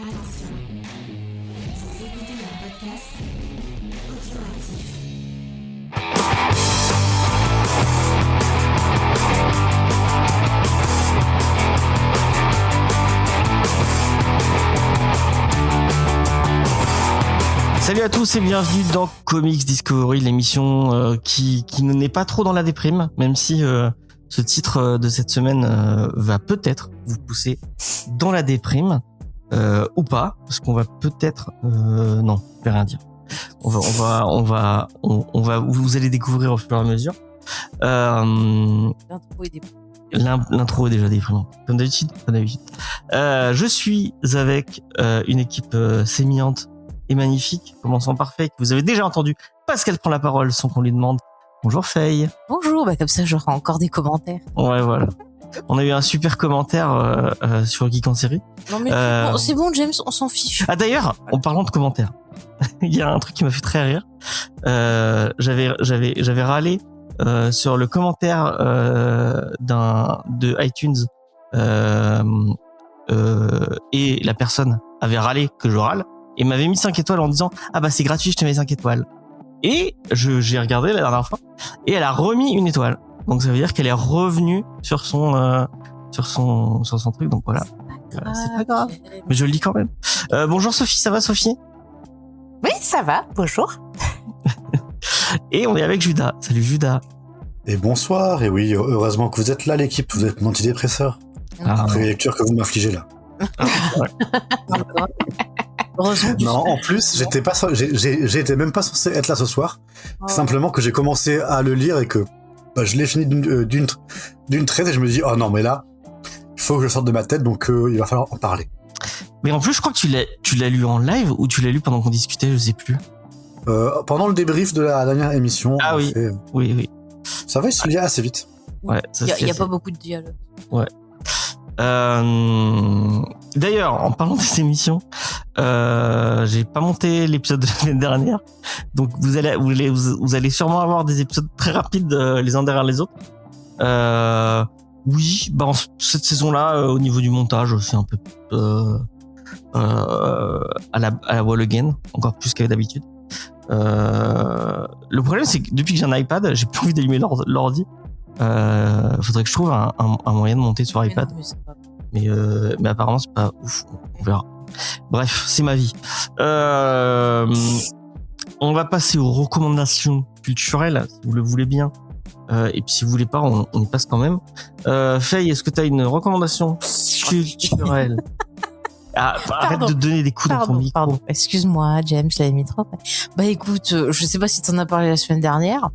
Attention, vous écoutez un podcast audioactif. Salut à tous et bienvenue dans Comics Discovery, l'émission qui n'est pas trop dans la déprime, même si ce titre de cette semaine va peut-être vous pousser dans la déprime ou pas, parce qu'on va peut-être non, je vais rien dire. On va vous allez découvrir au fur et à mesure. L'intro est déjà déprimante, comme d'habitude. Je suis avec une équipe sémillante et magnifique, commençant par Faye, que vous avez déjà entendu parce qu'elle prend la parole sans qu'on lui demande. Bonjour Faye. Bonjour, comme ça j'aurai encore des commentaires. Ouais, voilà. On a eu un super commentaire sur Geek en série. Non mais c'est bon James, on s'en fiche. Ah d'ailleurs, en parlant de commentaires, il y a un truc qui m'a fait très rire. J'avais râlé sur le commentaire de iTunes et la personne avait râlé que je râle. Et m'avait mis 5 étoiles en disant « Ah bah c'est gratuit, je te mets 5 étoiles ». Et j'ai regardé la dernière fois et elle a remis une étoile. Donc ça veut dire qu'elle est revenue sur son truc. Donc voilà, c'est pas grave. Mais je le lis quand même. Bonjour Sophie, ça va Sophie ? Oui, ça va, bonjour. Et on est avec Judas. Salut Judas. Et bonsoir, et oui, heureusement que vous êtes là l'équipe, vous êtes mon antidépresseur. Après les lectures que vous m'infligez là. Non, en plus, j'étais même pas censé être là ce soir. Simplement que j'ai commencé à le lire et que je l'ai fini d'une traite et je me dis oh non mais là, il faut que je sorte de ma tête, donc il va falloir en parler. Mais en plus, je crois que tu l'as lu en live ou tu l'as lu pendant qu'on discutait, je sais plus. Pendant le débrief de la dernière émission. Ah oui. Oui. Ça va, il se lit assez vite. Ouais. Il y a pas beaucoup de dialogue. Ouais. D'ailleurs, en parlant de ces émissions, j'ai pas monté l'épisode de la semaine dernière, donc vous allez sûrement avoir des épisodes très rapides les uns derrière les autres. Oui, cette saison-là, au niveau du montage, c'est un peu à la wall again, encore plus qu'avec d'habitude. Le problème, c'est que depuis que j'ai un iPad, j'ai plus envie d'allumer l'ordi. Faudrait que je trouve un moyen de monter sur iPad. Mais apparemment c'est pas ouf, on verra. Bref, c'est ma vie. On va passer aux recommandations culturelles, si vous le voulez bien. Et puis si vous voulez pas, on y passe quand même. Faye, est-ce que tu as une recommandation culturelle? Arrête de donner des coups dans ton micro. Pardon. Excuse-moi, James, je l'avais mis trop. Bah écoute, je sais pas si t'en as parlé la semaine dernière.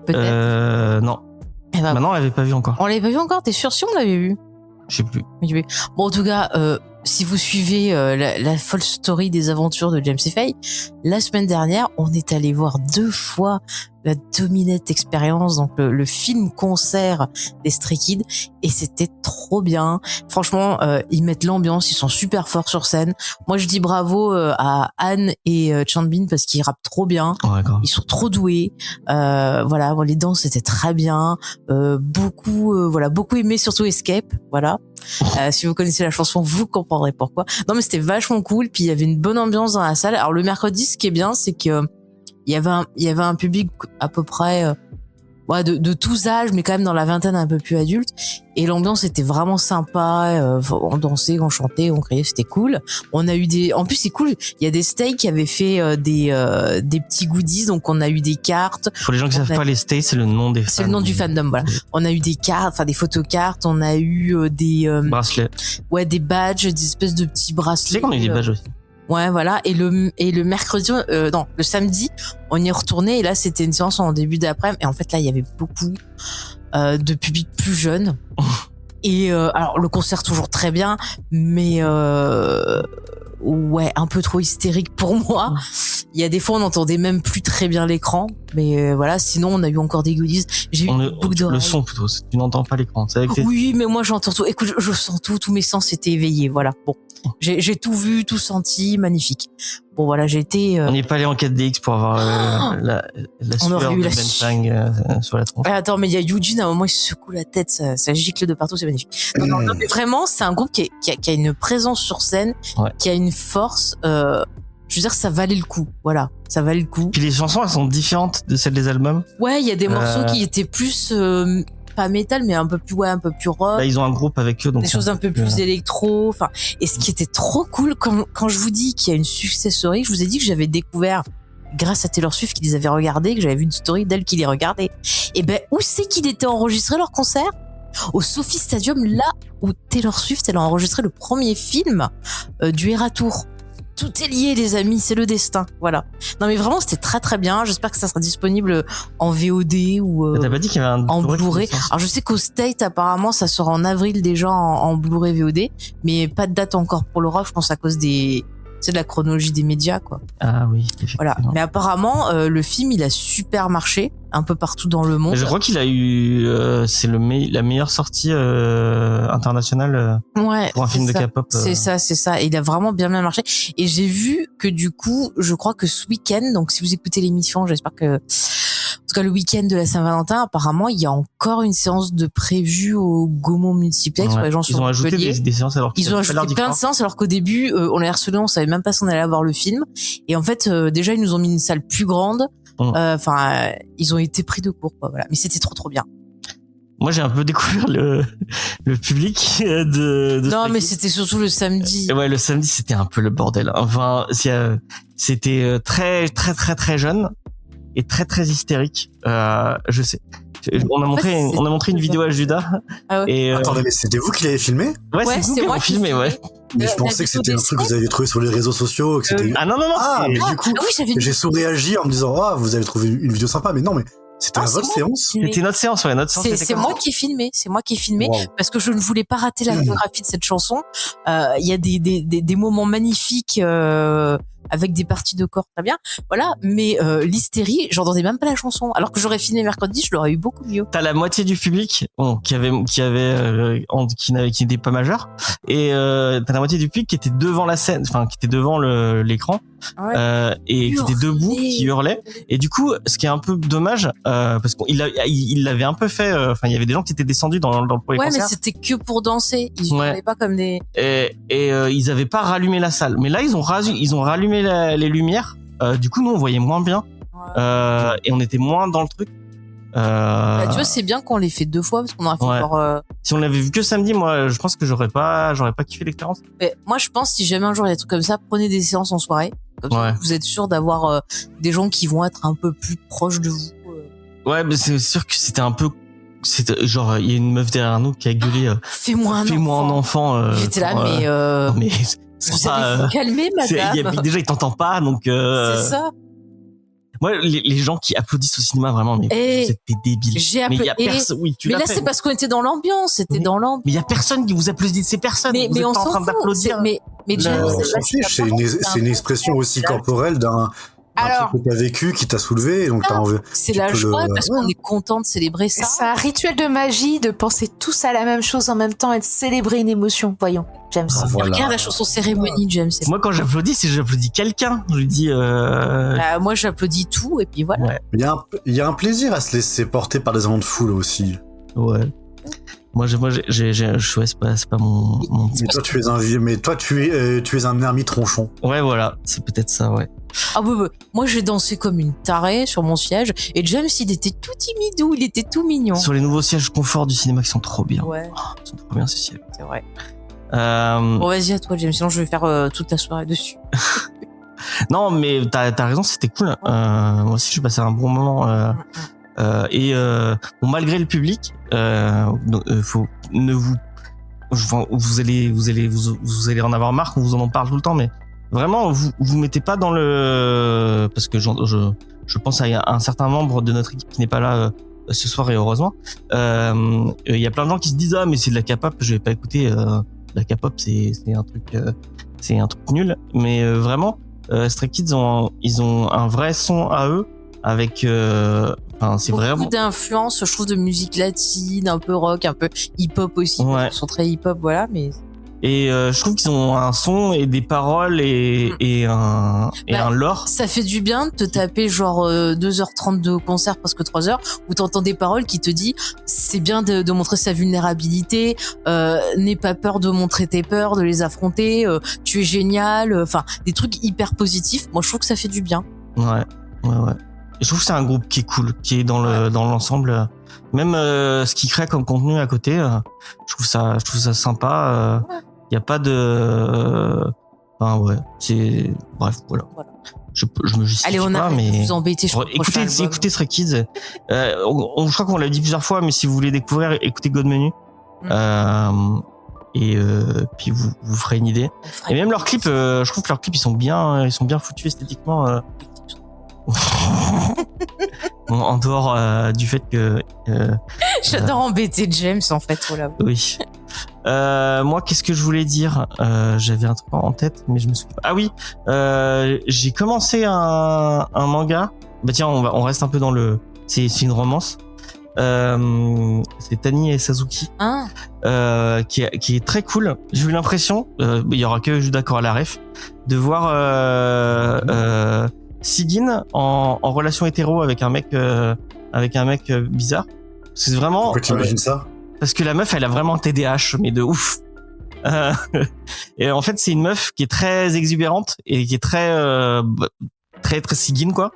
Peut-être. Non. Maintenant, on l'avait pas vu encore. On l'avait pas vu encore, t'es sûr? Si on l'avait vu? Je sais plus. Bon, en tout cas, si vous suivez la folle story des aventures de James et Faye, la semaine dernière, on est allé voir 2 fois la Dominette Experience, donc le film concert des Stray Kids, et c'était trop bien. Franchement, ils mettent l'ambiance, ils sont super forts sur scène. Moi, je dis bravo à Anne et Chanbin parce qu'ils rappent trop bien. Ouais, ils sont trop doués. Voilà, les danses c'était très bien. Beaucoup aimé, surtout Escape. Voilà. Si vous connaissez la chanson, vous comprendrez pourquoi. Non, mais c'était vachement cool. Puis il y avait une bonne ambiance dans la salle. Alors le mercredi, ce qui est bien, c'est que il y avait un public à peu près de tous âges, mais quand même dans la vingtaine, un peu plus adulte. Et l'ambiance était vraiment sympa. On dansait, on chantait, on criait, c'était cool. On a eu en plus c'est cool. Il y a des stays qui avaient fait des petits goodies, donc on a eu des cartes. Pour les gens qui savent pas, les stays, c'est le nom des fans. C'est le nom du fandom, voilà. On a eu des cartes, enfin des photocartes. On a eu des bracelets. Ouais, des badges, des espèces de petits bracelets. Tu sais qu'on a eu des badges aussi. Ouais, voilà. Et le mercredi, le samedi, on y est retourné et là, c'était une séance en début d'après-midi. Et en fait, là, il y avait beaucoup de public plus jeune. Et alors, le concert toujours très bien, mais ouais, un peu trop hystérique pour moi. Il y a des fois, on n'entendait même plus très bien l'écran. Mais voilà, sinon, on a eu encore des goodies. J'ai eu une boucle d'oreille. Le son plutôt, tu n'entends pas l'écran. Oui, mais moi, j'entends tout. Écoute, je sens tout. Tous mes sens étaient éveillés. Voilà. Bon. J'ai tout vu, tout senti, magnifique. bon voilà, j'ai été. On n'est pas allé en 4DX pour avoir la On aurait sueur eu de la Ben Fang sur la tronche. Ah, attends, mais il y a Eugene, à un moment, il se secoue la tête, ça gicle de partout, c'est magnifique. Non, mais vraiment, c'est un groupe qui a une présence sur scène, Ouais. qui a une force. Je veux dire, ça valait le coup. Voilà, ça valait le coup. Puis les chansons, elles sont différentes de celles des albums. Ouais, il y a des morceaux qui étaient plus pas métal, mais un peu plus rock. Là, ils ont un groupe avec eux, donc Des choses un peu plus électro. Enfin, et ce qui était trop cool, quand je vous dis qu'il y a une success story, je vous ai dit que j'avais découvert grâce à Taylor Swift qui les avait regardés, que j'avais vu une story d'elle qui les regardait. Et ben, où c'est qu'il était enregistré leur concert? Au Sophie Stadium, là où Taylor Swift, elle a enregistré le premier film du Eras Tour. Tout est lié, les amis, c'est le destin. Voilà. Non, mais vraiment, c'était très très bien. J'espère que ça sera disponible en VOD ou T'as pas dit qu'il y avait un en Blu-ray. qui sortait Alors, je sais qu'au State, apparemment, ça sera en avril déjà en Blu-ray VOD, mais pas de date encore pour l'Europe, je pense à cause de la chronologie des médias, quoi. Ah oui, effectivement. Voilà. Mais apparemment, le film, il a super marché un peu partout dans le monde. Je crois qu'il a eu, c'est la meilleure sortie internationale Ouais, pour un film de ça. K-pop. C'est ça. Et il a vraiment bien marché. Et j'ai vu que du coup, je crois que ce week-end, donc si vous écoutez l'émission, j'espère que, en tout cas le week-end de la Saint-Valentin, apparemment, il y a encore une séance de prévue au Gaumont Multiplex pour les gens sur Ils ont ajouté Montpellier. des séances alors Ils ont ajouté plein de séances alors qu'au début, on l'a harcelé, on savait même pas si on allait voir le film. Et en fait, déjà, ils nous ont mis une salle plus grande. Enfin, ils ont été pris de court, quoi. Voilà. Mais c'était trop bien. Moi, j'ai un peu découvert le public de non, mais c'était surtout le samedi. Ouais, le samedi, c'était un peu le bordel. Enfin, c'était très jeune et très hystérique. Je sais. On a montré une vidéo à Judas. Ah ouais. Et Attendez, mais c'était vous qui l'avez filmé? Ouais, Ouais, c'est nous c'est qui moi avons qui filmé, filmé. ouais. Mais je pensais que c'était un truc que vous avez trouvé sur les réseaux sociaux. Que c'était... Ah non. Ah, mais du coup, oui, j'avais j'ai sous-réagi en me disant, ah, vous avez trouvé une vidéo sympa. Mais non, mais c'était votre séance. C'était notre séance, ouais. Notre séance. C'est moi qui ai filmé. C'est moi qui ai filmé Wow. parce que je ne voulais pas rater la biographie de cette chanson. Il y a des moments magnifiques avec des parties de corps très bien. Voilà. Mais l'hystérie, j'entendais même pas la chanson. Alors que j'aurais filmé mercredi, je l'aurais eu beaucoup mieux. T'as la moitié du public qui n'était pas majeur, et t'as la moitié du public qui était devant la scène, enfin qui était devant l'écran, Ouais. et qui était debout, qui hurlait. Et du coup, ce qui est un peu dommage, parce qu'il l'avait un peu fait. Enfin, il y avait des gens qui étaient descendus dans le premier Ouais, concert. mais c'était que pour danser. Ils Ouais. n'avaient pas comme des. Et ils avaient pas rallumé la salle. Mais là, ils ont rallumé les lumières. Du coup, nous, on voyait moins bien. Et on était moins dans le truc. Bah, tu vois, c'est bien qu'on les fait deux fois parce qu'on aurait fait Ouais. genre. Si on l'avait vu que samedi, moi, je pense que j'aurais pas kiffé l'expérience. Mais moi, je pense si jamais un jour il y a des trucs comme ça, prenez des séances en soirée. Comme ça, Ouais. vous êtes sûr d'avoir des gens qui vont être un peu plus proches de vous. Ouais, mais c'est sûr que c'était un peu, genre, il y a une meuf derrière nous qui a gueulé, Fais-moi un fais-moi un enfant. J'étais là, quand, mais mais c'est vous pas, allez vous calmer, madame. déjà, il t'entend pas, donc, C'est ça. ouais, les gens qui applaudissent au cinéma, vraiment, mais Et vous êtes des débiles. j'ai Mais il y a applaudi. personne, oui, tu Mais l'as là, fait. c'est parce qu'on était dans l'ambiance. C'était Mais- dans l'ambiance. Mais il y a personne qui vous applaudit, c'est personne. Mais vous êtes on pas en s'en train fout. d'applaudir. Mais James, On s'en fiche, c'est une expression aussi corporelle d'un Alors, truc que t'as vécu, qui t'a soulevé, et donc t'as envie. c'est tu la peux joie le- parce qu'on est content de célébrer ça. c'est un rituel de magie de penser tous à la même chose en même temps et de célébrer une émotion. Voyons, James. Ah, voilà. Regarde la chanson Cérémonie, James. Moi, quand j'applaudis, c'est que j'applaudis quelqu'un. Je lui dis, Moi, j'applaudis tout et puis voilà. ouais. Il y a un plaisir à se laisser porter par des gens de foule aussi. Ouais. Moi, c'est pas mon Mais toi, tu es un vieux, mais toi, tu es un ermite tronchon. Ouais, voilà. C'est peut-être ça, ouais. Ah ouais. Moi, j'ai dansé comme une tarée sur mon siège et James, il était tout timidou, il était tout mignon. Sur les nouveaux sièges confort du cinéma qui sont trop bien. Ouais, Ils sont trop bien, ces sièges. c'est vrai. Bon, vas-y à toi, James. Sinon, je vais faire toute la soirée dessus. Non, mais t'as raison, c'était cool. Moi aussi, j'ai passé un bon moment. Bon, malgré le public, vous allez en avoir marre, on vous en parle tout le temps, mais vraiment, vous mettez pas dans le, parce que je pense à un certain membre de notre équipe qui n'est pas là ce soir, et heureusement. Il y a plein de gens qui se disent, ah, mais c'est de la K-pop, je vais pas écouter. La K-pop, c'est un truc nul. Mais vraiment, Stray Kids ils ont un vrai son à eux, avec c'est vraiment Beaucoup d'influence, je trouve, de musique latine, un peu rock, un peu hip-hop aussi. Ouais. Ils sont très hip-hop, voilà, mais. Et je trouve qu'ils ont un son et des paroles et un lore. Ça fait du bien de te taper genre 2h30 de concert, presque 3h, où t'entends des paroles qui te disent c'est bien de montrer sa vulnérabilité, n'aie pas peur de montrer tes peurs, de les affronter, tu es génial, enfin des trucs hyper positifs. Moi je trouve que ça fait du bien. Ouais. Et je trouve que c'est un groupe qui est cool, qui est dans l'ensemble. Même ce qu'il crée comme contenu à côté, je trouve ça sympa. Il y a pas de, enfin ouais, c'est bref voilà. Je me justifie Allez, on pas, arrête mais de vous embêter. écoutez Stray Kids. Je crois qu'on l'a dit plusieurs fois, mais si vous voulez découvrir, écoutez God Menu. Puis vous ferez une idée. Et même leurs clips, je trouve que leurs clips ils sont bien foutus esthétiquement. Bon, en dehors du fait que j'adore embêter James en fait. Voilà. Oui. Moi, qu'est-ce que je voulais dire? J'avais un truc en tête, mais je me souviens pas. Ah oui, j'ai commencé un manga. Bah tiens, on reste un peu dans le. C'est une romance. C'est Tani et Sasuki, qui est très cool. J'ai eu l'impression, il y aura que Judas qui aura la ref, de voir Sigin en relation hétéro avec un mec bizarre. C'est vraiment. Pourquoi t'imagines ça? Parce que la meuf, elle a vraiment un TDAH, mais de ouf. Et en fait, c'est une meuf qui est très exubérante et qui est très Sigin quoi,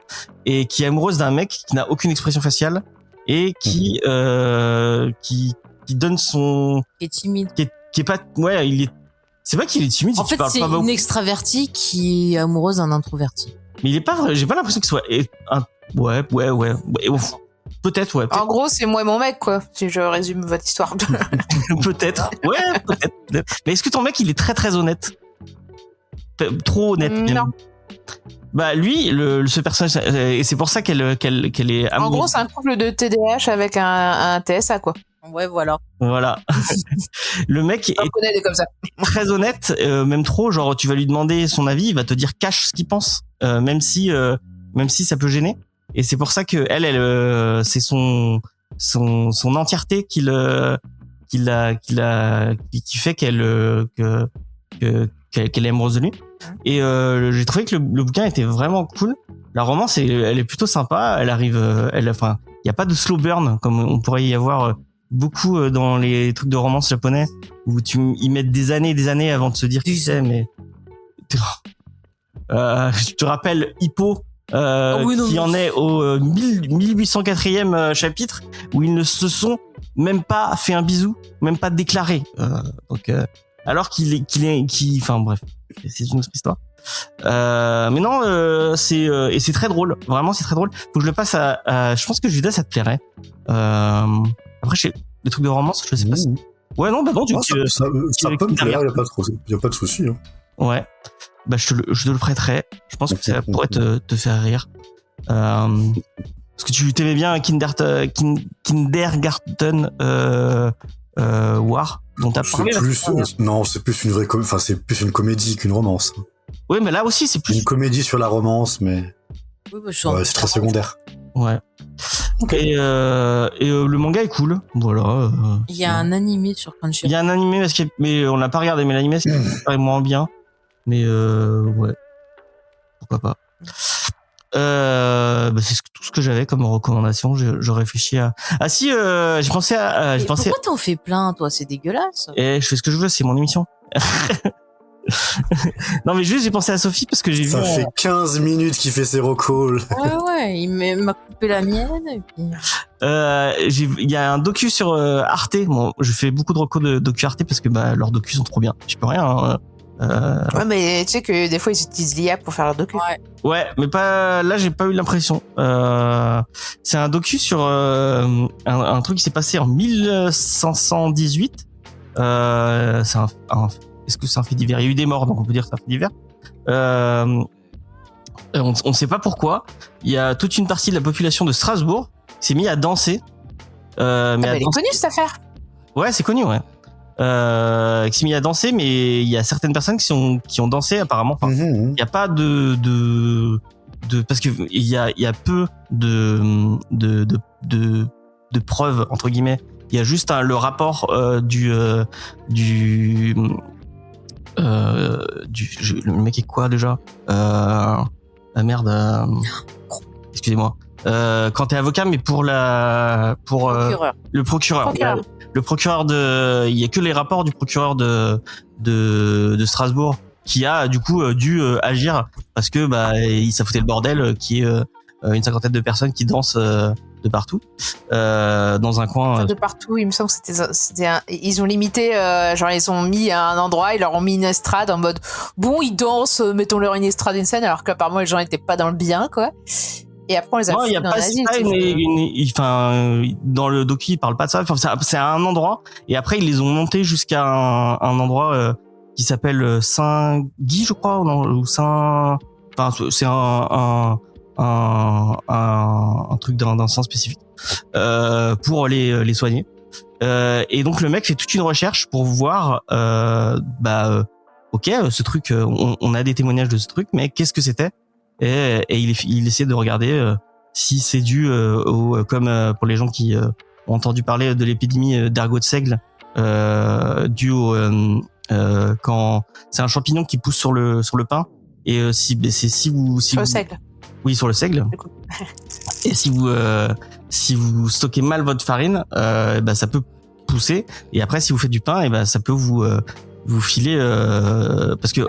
et qui est amoureuse d'un mec qui n'a aucune expression faciale et qui donne son. Qui est timide. Qui est pas. Ouais, il est. C'est pas qu'il est timide. En fait, c'est une extravertie qui est amoureuse d'un introverti. Mais il est pas vrai. J'ai pas l'impression que ce soit ouais. Peut-être, ouais. En gros, c'est moi et mon mec, quoi. Si je résume votre histoire. Peut-être. Ouais, peut-être. Mais est-ce que ton mec, il est très très honnête? Trop honnête. Non. Bah lui, ce personnage, et c'est pour ça qu'elle est amoureuse. En gros, c'est un couple de TDAH avec un TSA, quoi. Ouais, voilà. Le mec est comme ça. très honnête, même trop. Genre, tu vas lui demander son avis, il va te dire cache ce qu'il pense, même si ça peut gêner. Et c'est pour ça que elle, c'est son entièreté qui fait qu'elle est amoureuse de lui. Et j'ai trouvé que le bouquin était vraiment cool. La romance, elle est plutôt sympa. Elle arrive, enfin, il y a pas de slow burn comme on pourrait y avoir beaucoup dans les trucs de romance japonais où ils mettent des années et des années avant de se dire qui c'est. Mais je te rappelle Hippo. Qui en est au 1804e chapitre où ils ne se sont même pas fait un bisou, même pas déclaré. Alors enfin bref, c'est une autre histoire. Mais non, c'est très drôle. Vraiment, c'est très drôle. Faut que je le passe à je pense que Judas, ça te plairait. Après, les trucs de romance, je sais pas si. Ouais, non, bah non, ça peut me plaire, y a pas de souci. Hein. Ouais. Bah, je te le prêterai. Je pense que ça pourrait te faire rire. Parce que tu t'aimais bien Kindergarten War dont t'as parlé. Non, c'est plus une vraie c'est plus une comédie qu'une romance. Oui, mais là aussi, c'est plus une comédie sur la romance, mais c'est très secondaire. Ouais. Okay. Et le manga est cool. Voilà. Il y a un animé sur Crunchyroll. Il y a un animé mais on l'a pas regardé. Mais l'animé c'est vraiment bien. Mais ouais, pourquoi pas. C'est tout ce que j'avais comme recommandation. Je réfléchis à. Ah si, j'ai pensé à. Pourquoi t'en fais plein, toi? C'est dégueulasse. Et je fais ce que je veux, c'est mon émission. Non mais juste j'ai pensé à Sophie parce que j'ai vu. Ça fait 15 minutes qu'il fait ses recalls. Ouais, il m'a coupé la mienne. Et puis... il y a un docu sur Arte. Bon, je fais beaucoup de recos de docu Arte parce que leurs docus sont trop bien. Je peux rien. Hein. Ouais, mais tu sais que des fois ils utilisent l'IA pour faire leur docu. Ouais, mais pas là, j'ai pas eu l'impression. C'est un docu sur un truc qui s'est passé en 1518. Est-ce que c'est un fait divers? Il y a eu des morts, donc on peut dire que c'est un fait divers. On sait pas pourquoi. Il y a toute une partie de la population de Strasbourg qui s'est mis à danser. Elle est connue cette affaire. Ouais, c'est connu, ouais. Qui s'est mis à danser, mais il y a certaines personnes qui ont dansé apparemment. Enfin, il y a pas de parce que il y a peu de preuves entre guillemets. Il y a juste le rapport du le mec est quoi déjà ah merde excusez-moi quand t'es avocat mais pour le procureur le procureur il y a que les rapports du procureur de Strasbourg qui a du coup dû agir parce que ça foutait le bordel qui est une cinquantaine de personnes qui dansent de partout dans un coin de partout. Il me semble que ils ont limité, genre ils ont mis à un endroit, ils leur ont mis une estrade en mode bon ils dansent, mettons-leur une estrade, une scène, alors qu'apparemment les gens étaient pas dans le bien quoi. Et après on les a non, il y a dans pas l'asile, ça, dans le docu il parle pas de ça. Enfin, c'est à un endroit et après ils les ont montés jusqu'à un endroit qui s'appelle Saint-Guy, je crois, ou Saint. Enfin, c'est un truc d'un sens spécifique pour les soigner. Et donc le mec fait toute une recherche pour voir, ok, ce truc, on a des témoignages de ce truc, mais qu'est-ce que c'était? Et il essaie de regarder si c'est dû comme pour les gens qui ont entendu parler de l'épidémie d'ergot de seigle, dû au quand c'est un champignon qui pousse sur le pain et si vous sur le seigle. Oui, sur le seigle. Et si vous stockez mal votre farine, ça peut pousser. Et après, si vous faites du pain, et ça peut vous filer parce que.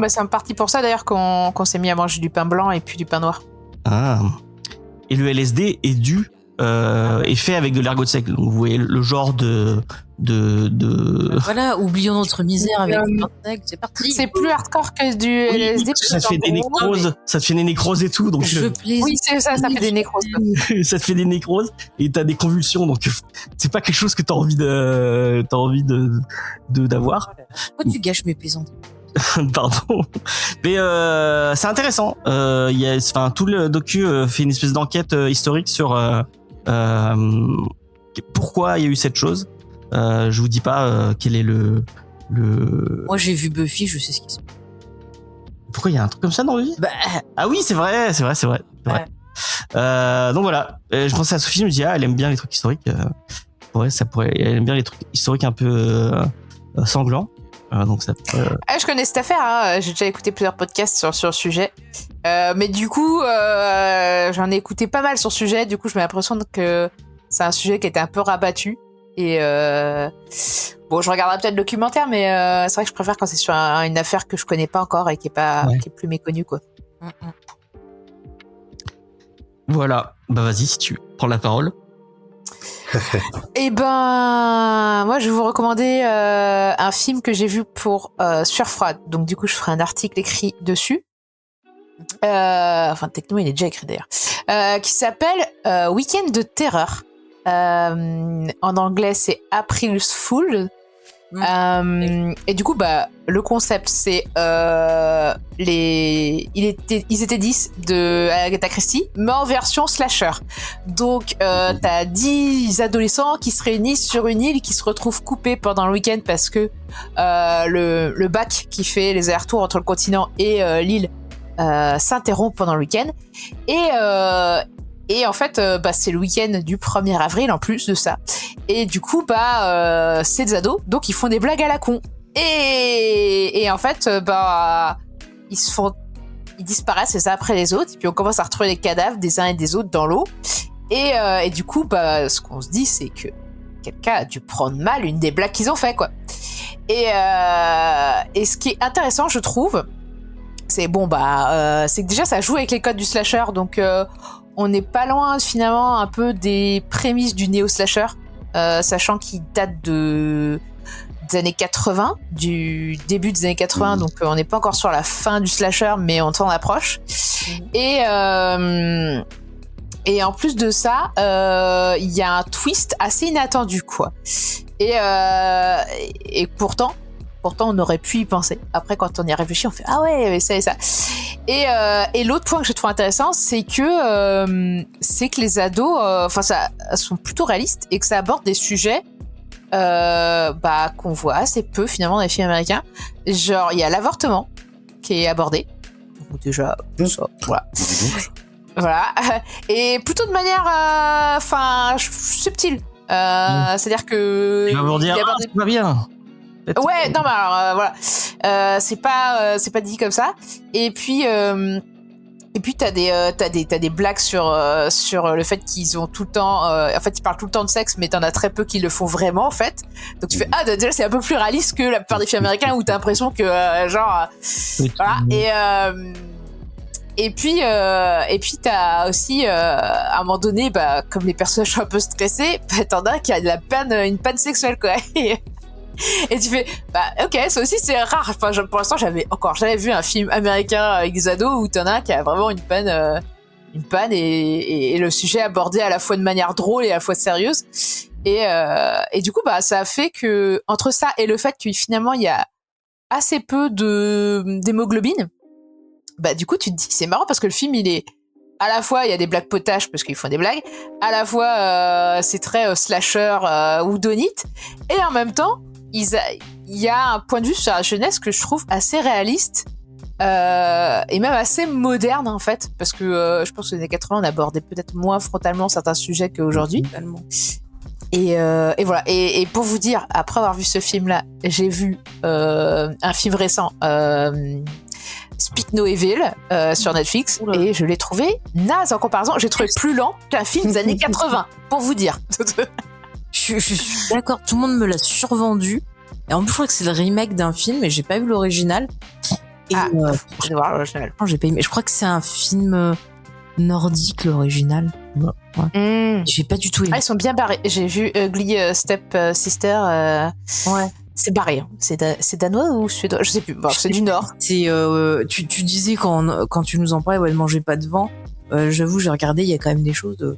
C'est un parti pour ça d'ailleurs qu'on s'est mis à manger du pain blanc et puis du pain noir. Ah. Et le LSD est fait avec de l'ergot de seigle. Donc vous voyez le genre de. Voilà, oublions notre misère avec le pain de seigle, c'est parti. C'est plus hardcore que du LSD. Ça te fait des nécroses, ça te fait des nécroses et tout. Donc oui, c'est ça, ça fait des nécroses. Ça te fait des nécroses et t'as des convulsions. Donc c'est pas quelque chose que t'as envie d'avoir. Pourquoi tu gâches mes plaisanteries? Pardon, mais c'est intéressant. Tout le docu fait une espèce d'enquête historique sur pourquoi il y a eu cette chose. Je vous dis pas quel est le. Moi j'ai vu Buffy, je sais ce qui se passe. Pourquoi il y a un truc comme ça dans Buffy? Ah oui, c'est vrai. Ouais. Donc voilà, je pensais à Sophie, je me dis elle aime bien les trucs historiques. Elle aime bien les trucs historiques un peu sanglants. Donc ça. Je connais cette affaire. Hein. J'ai déjà écouté plusieurs podcasts sur le sujet. Mais du coup, j'en ai écouté pas mal sur le sujet. Du coup, je mets l'impression que c'est un sujet qui était un peu rabattu. Et bon, je regarderai peut-être le documentaire, mais c'est vrai que je préfère quand c'est sur une affaire que je connais pas encore et qui est plus méconnue, quoi. Voilà. Vas-y, si tu prends la parole. Eh moi, je vais vous recommander un film que j'ai vu pour Surfroid. Donc, du coup, je ferai un article écrit dessus. Techniquement, il est déjà écrit d'ailleurs. Qui s'appelle Week-end de terreur. En anglais, c'est April's Fool. Et du coup, le concept, c'est ils étaient 10 de Agatha Christie, mais en version slasher. Donc, t'as 10 adolescents qui se réunissent sur une île, qui se retrouvent coupés pendant le week-end parce que le bac qui fait les allers-retours entre le continent et l'île s'interrompt pendant le week-end. Et en fait, c'est le week-end du 1er avril en plus de ça. Et du coup, c'est des ados, donc ils font des blagues à la con. Et en fait, ils disparaissent les uns après les autres. Et puis on commence à retrouver les cadavres des uns et des autres dans l'eau. Et du coup, ce qu'on se dit, c'est que quelqu'un a dû prendre mal une des blagues qu'ils ont fait, quoi. Et ce qui est intéressant, je trouve, c'est c'est que déjà ça joue avec les codes du slasher, donc on n'est pas loin finalement un peu des prémices du néo-slasher, sachant qu'il date des années 80, du début des années 80, donc on n'est pas encore sur la fin du slasher, mais on s'en approche. Et en plus de ça, il y a un twist assez inattendu, quoi. Et pourtant, on aurait pu y penser. Après, quand on y a réfléchi, on fait ah ouais, mais ça et ça. Et l'autre point que je trouve intéressant, c'est que les ados, sont plutôt réalistes et que ça aborde des sujets qu'on voit assez peu finalement dans les films américains. Genre, il y a l'avortement qui est abordé. Donc déjà, ça, voilà. Voilà. Et plutôt de manière, subtile. C'est-à-dire que Il va vous dire, c'est pas bien. peut-être. Ouais, non, mais alors voilà, c'est pas dit comme ça. Et puis t'as des blagues sur le fait qu'ils ont tout le temps, en fait ils parlent tout le temps de sexe, mais t'en as très peu qui le font vraiment en fait. Donc tu fais déjà c'est un peu plus réaliste que la plupart des films américains où t'as l'impression que voilà. Et puis t'as aussi à un moment donné, comme les personnages sont un peu stressés, t'en as un qui a une panne sexuelle quoi. Et tu fais ok, ça aussi c'est rare. Enfin, pour l'instant j'avais encore jamais vu un film américain avec des ados où t'en as un qui a vraiment une panne et le sujet abordé à la fois de manière drôle et à la fois sérieuse. Et du coup ça a fait que entre ça et le fait que finalement il y a assez peu d'hémoglobine, du coup tu te dis que c'est marrant parce que le film il est à la fois il y a des blagues potaches parce qu'ils font des blagues, à la fois c'est très slasher ou donite, et en même temps il y a un point de vue sur la jeunesse que je trouve assez réaliste et même assez moderne en fait, parce que je pense que les années 80 on abordait peut-être moins frontalement certains sujets qu'aujourd'hui. Et voilà. Et pour vous dire, après avoir vu ce film-là, j'ai vu un film récent, Speak No Evil, sur Netflix, et je l'ai trouvé naze en comparaison. J'ai trouvé plus lent qu'un film des années 80, pour vous dire. Je suis d'accord, tout le monde me l'a survendu. Et en plus, je crois que c'est le remake d'un film, et j'ai pas vu l'original. Et je vais voir l'original. J'ai pas aimé. Je crois que c'est un film nordique, l'original. Ouais. J'ai pas du tout aimé. Ils sont bien barrés. J'ai vu Ugly Step Sister. Ouais. C'est barré. Hein. C'est danois ou suédois? Je sais plus. Bon, c'est du Nord. C'est tu disais quand tu nous en parlais, elle mangeait pas de vent. J'avoue, j'ai regardé, il y a quand même des choses.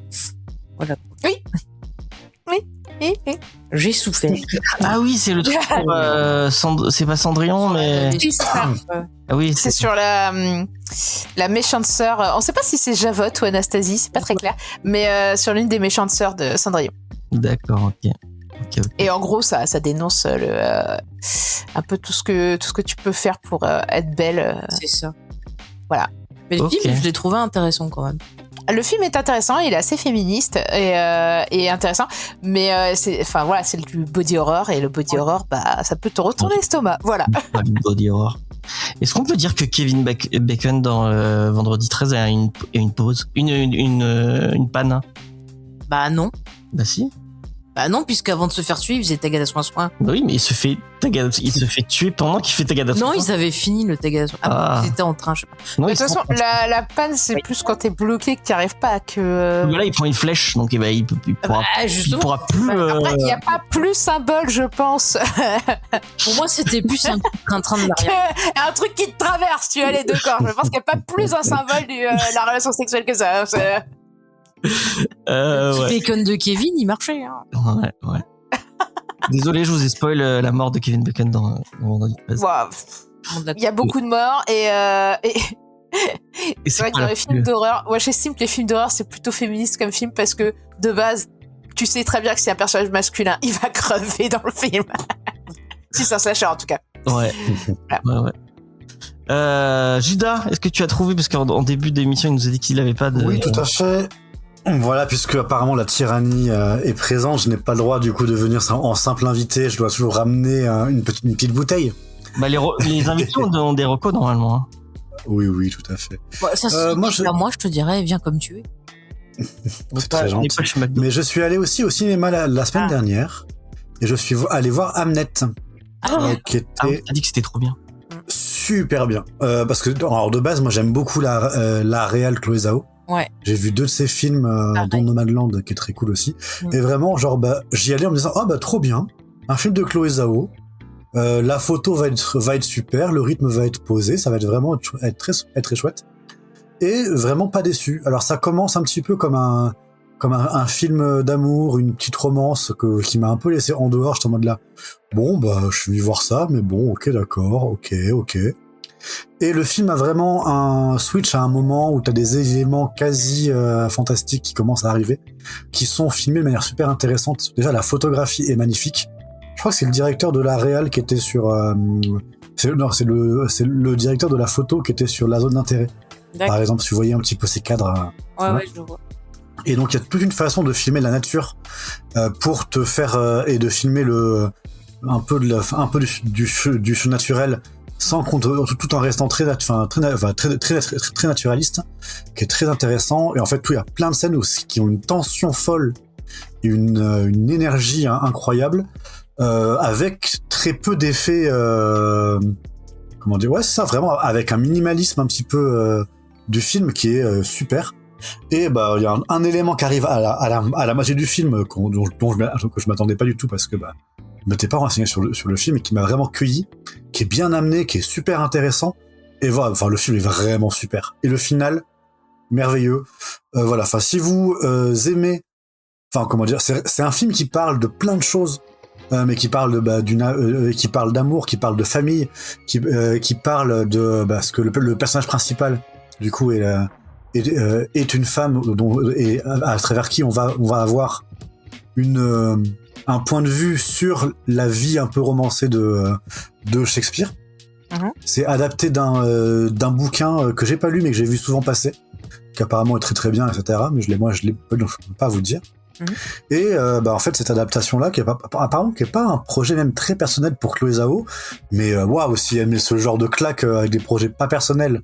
Voilà. Oui. J'ai souffert. Ah oui, c'est le truc. C'est pas Cendrillon, mais. Oui, c'est ça. Ah oui, c'est sur la méchante sœur. On sait pas si c'est Javotte ou Anastasie, c'est pas très clair. Mais sur l'une des méchantes sœurs de Cendrillon. D'accord, ok. Et en gros, ça dénonce un peu tout ce que tu peux faire pour être belle. C'est ça. Voilà. Mais le film, je l'ai trouvé intéressant quand même. Le film est intéressant, il est assez féministe et intéressant, mais c'est du body horror, et le body horror, ça peut te retourner l'estomac, voilà. Body horror. Est-ce qu'on peut dire que Kevin Bacon dans Vendredi 13 a une pause, une panne? Non. Si. Non, puisqu'avant de se faire tuer, il faisait tagada soin. Oui, mais il se fait tuer pendant qu'il fait tagada soin. Non, ils avaient fini le tagada soin. Ils étaient en train, je sais pas. Non, de toute façon, la panne, c'est plus quand t'es bloqué que t'y arrives pas que. Voilà, il prend une flèche, donc il pourra plus. Après, il n'y a pas plus symbole, je pense. Pour moi, c'était plus un train de l'arrière. Un truc qui te traverse, tu as les deux corps. Je pense qu'il n'y a pas plus un symbole de la relation sexuelle que ça. Le bacon de Kevin, il marchait. Hein. Ouais. Désolé, je vous ai spoil la mort de Kevin Bacon dans Vendredi 13. Il y a beaucoup de morts et c'est vrai que dans les films d'horreur, moi j'estime que les films d'horreur c'est plutôt féministe comme film, parce que de base, tu sais très bien que si un personnage masculin, il va crever dans le film. Si c'est un slasher en tout cas. Ouais. Ouais. Judas, est-ce que tu as trouvé, parce qu'en début d'émission il nous a dit qu'il n'avait pas de... Oui, tout à fait. Voilà, puisque apparemment la tyrannie est présente, je n'ai pas le droit du coup de venir en simple invité, je dois toujours ramener une petite bouteille. Les invités ont des recos normalement. Hein. Oui, tout à fait. Ça, moi, je te dirais, viens comme tu es. C'est très gentil. Mais je suis allé aussi au cinéma la semaine dernière, et je suis allé voir Hamnet. Qui était... t'as dit que c'était trop bien. Super bien. Parce que alors, de base, moi j'aime beaucoup la réal Chloé Zhao. Ouais. J'ai vu 2 de ses films, dont Nomadland, qui est très cool aussi. Et vraiment, j'y allais en me disant, trop bien. Un film de Chloé Zhao. La photo va être super, le rythme va être posé, ça va être très chouette. Et vraiment pas déçu. Alors ça commence un petit peu comme un film d'amour, une petite romance qui m'a un peu laissé en dehors. J'étais en mode là, je suis venu voir ça, mais bon, ok, d'accord, ok. Et le film a vraiment un switch à un moment où t'as des éléments quasi fantastiques qui commencent à arriver, qui sont filmés de manière super intéressante. Déjà, la photographie est magnifique. Je crois que c'est le directeur de la réal qui était sur... c'est le directeur de la photo qui était sur la zone d'intérêt. D'accord. Par exemple, si vous voyez un petit peu ces cadres... Ouais, je le vois. Et donc, il y a toute une façon de filmer la nature pour te faire... et de filmer un peu du surnaturel, sans tout en restant très naturaliste, qui est très intéressant. Et en fait, il y a plein de scènes qui ont une tension folle et une énergie incroyable, avec très peu d'effets. Comment dire, ouais, c'est ça, vraiment, avec un minimalisme un petit peu du film qui est super. Et bah il y a un élément qui arrive à la moitié du film que je m'attendais pas du tout, parce que je m'étais pas renseigné sur le film, et qui m'a vraiment cueilli, qui est bien amené, qui est super intéressant. Et voilà, enfin le film est vraiment super. Et le final, merveilleux. Voilà, enfin si vous aimez, enfin comment dire, c'est un film qui parle de plein de choses. Mais qui parle qui parle d'amour, qui parle de famille, qui parle de ce que le personnage principal du coup est une femme et à travers qui on va avoir un point de vue sur la vie un peu romancée de Shakespeare. C'est adapté d'un bouquin que j'ai pas lu mais que j'ai vu souvent passer, qui apparemment est très très bien, etc. Mais je l'ai pas vous dire. Et en fait cette adaptation là qui est apparemment pas un projet même très personnel pour Chloé Zhao, mais waouh, si elle met ce genre de claque avec des projets pas personnels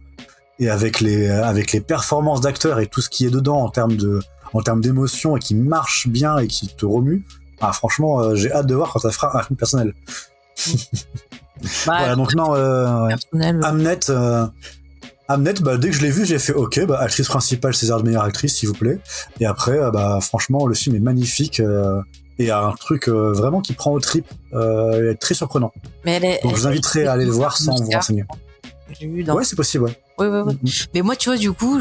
et avec les performances d'acteurs et tout ce qui est dedans en termes d'émotion, et qui marche bien et qui te remue, franchement j'ai hâte de voir quand ça fera un film personnel. Voilà, donc non, Hamnet, dès que je l'ai vu, j'ai fait ok, actrice principale, César de meilleure actrice, s'il vous plaît. Et après, franchement, le film est magnifique et a un truc vraiment qui prend aux tripes, et très surprenant. Donc je vous inviterai à aller le voir sans vous renseigner. Ouais, c'est possible, ouais. Ouais. Mais moi, tu vois, du coup,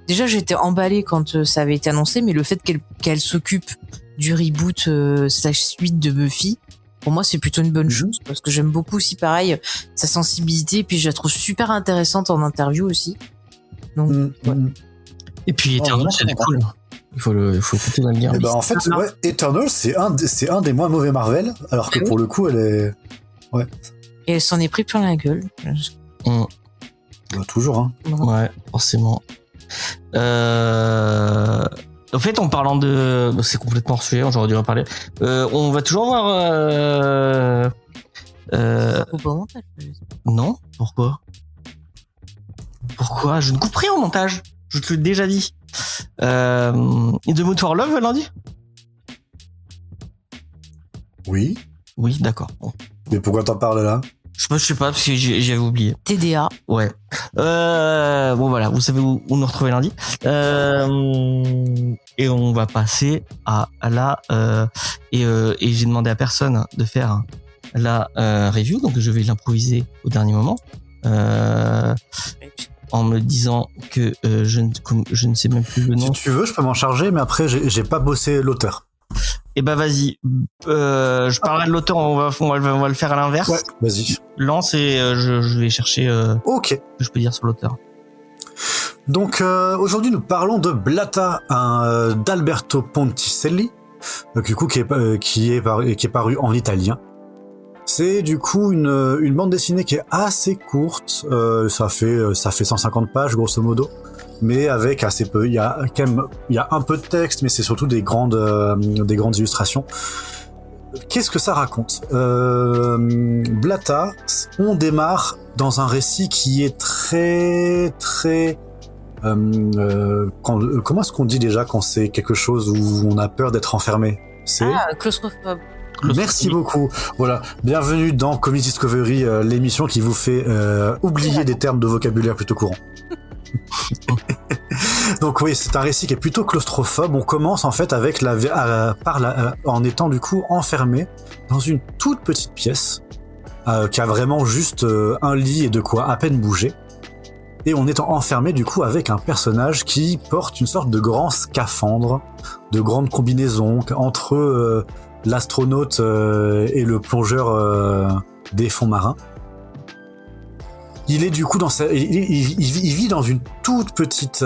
déjà, j'étais emballée quand ça avait été annoncé, mais le fait qu'elle s'occupe du reboot slash suite de Buffy, pour moi, c'est plutôt une bonne chose, parce que j'aime beaucoup aussi, pareil, sa sensibilité, puis je la trouve super intéressante en interview aussi. Donc, ouais. Et puis Eternal, c'est cool. Il faut écouter dans le dire. En fait, ouais, Eternal, c'est un des moins mauvais Marvel, alors que pour le coup, elle est, ouais. Et elle s'en est pris plein la gueule. Toujours, hein. Ouais, forcément. En fait, en parlant de... c'est complètement hors sujet, j'aurais dû en parler. On va toujours voir... Coupe au montage. Non, pourquoi je ne coupe rien au montage. Je te l'ai déjà dit. In the Mood for Love, lundi ? Oui, d'accord. Bon. mais pourquoi t'en parles là ? Je sais pas, parce que j'avais oublié. TDA. Ouais. Bon voilà, vous savez où nous retrouver lundi. Et on va passer à la... et j'ai demandé à personne de faire la review, donc je vais l'improviser au dernier moment. En me disant que je ne sais même plus le nom. Si tu veux, je peux m'en charger, mais après, j'ai pas bossé l'auteur. Eh ben vas-y, je parlerai de l'auteur, on va le faire à l'inverse. Ouais, vas-y. Lance et je vais chercher Ok. ce que je peux dire sur l'auteur. Donc aujourd'hui nous parlons de Blatta, d'Alberto Ponticelli, du coup qui est paru en italien. C'est du coup une bande dessinée qui est assez courte, ça fait 150 pages grosso modo, mais avec assez peu. Il y a un peu de texte, mais c'est surtout des grandes illustrations. Qu'est-ce que ça raconte ? Blatta, on démarre dans un récit qui est très très comment est-ce qu'on dit déjà quand c'est quelque chose où on a peur d'être enfermé ? C'est Claustrophobe. Merci beaucoup. Voilà, bienvenue dans Comics Discovery, l'émission qui vous fait oublier des termes de vocabulaire plutôt courants. Donc oui, c'est un récit qui est plutôt claustrophobe. On commence en fait avec en étant du coup enfermé dans une toute petite pièce qui a vraiment juste un lit et de quoi à peine bouger. Et on est enfermé du coup avec un personnage qui porte une sorte de grand scaphandre, de grande combinaison entre l'astronaute et le plongeur des fonds marins. Il est du coup il vit dans une toute petite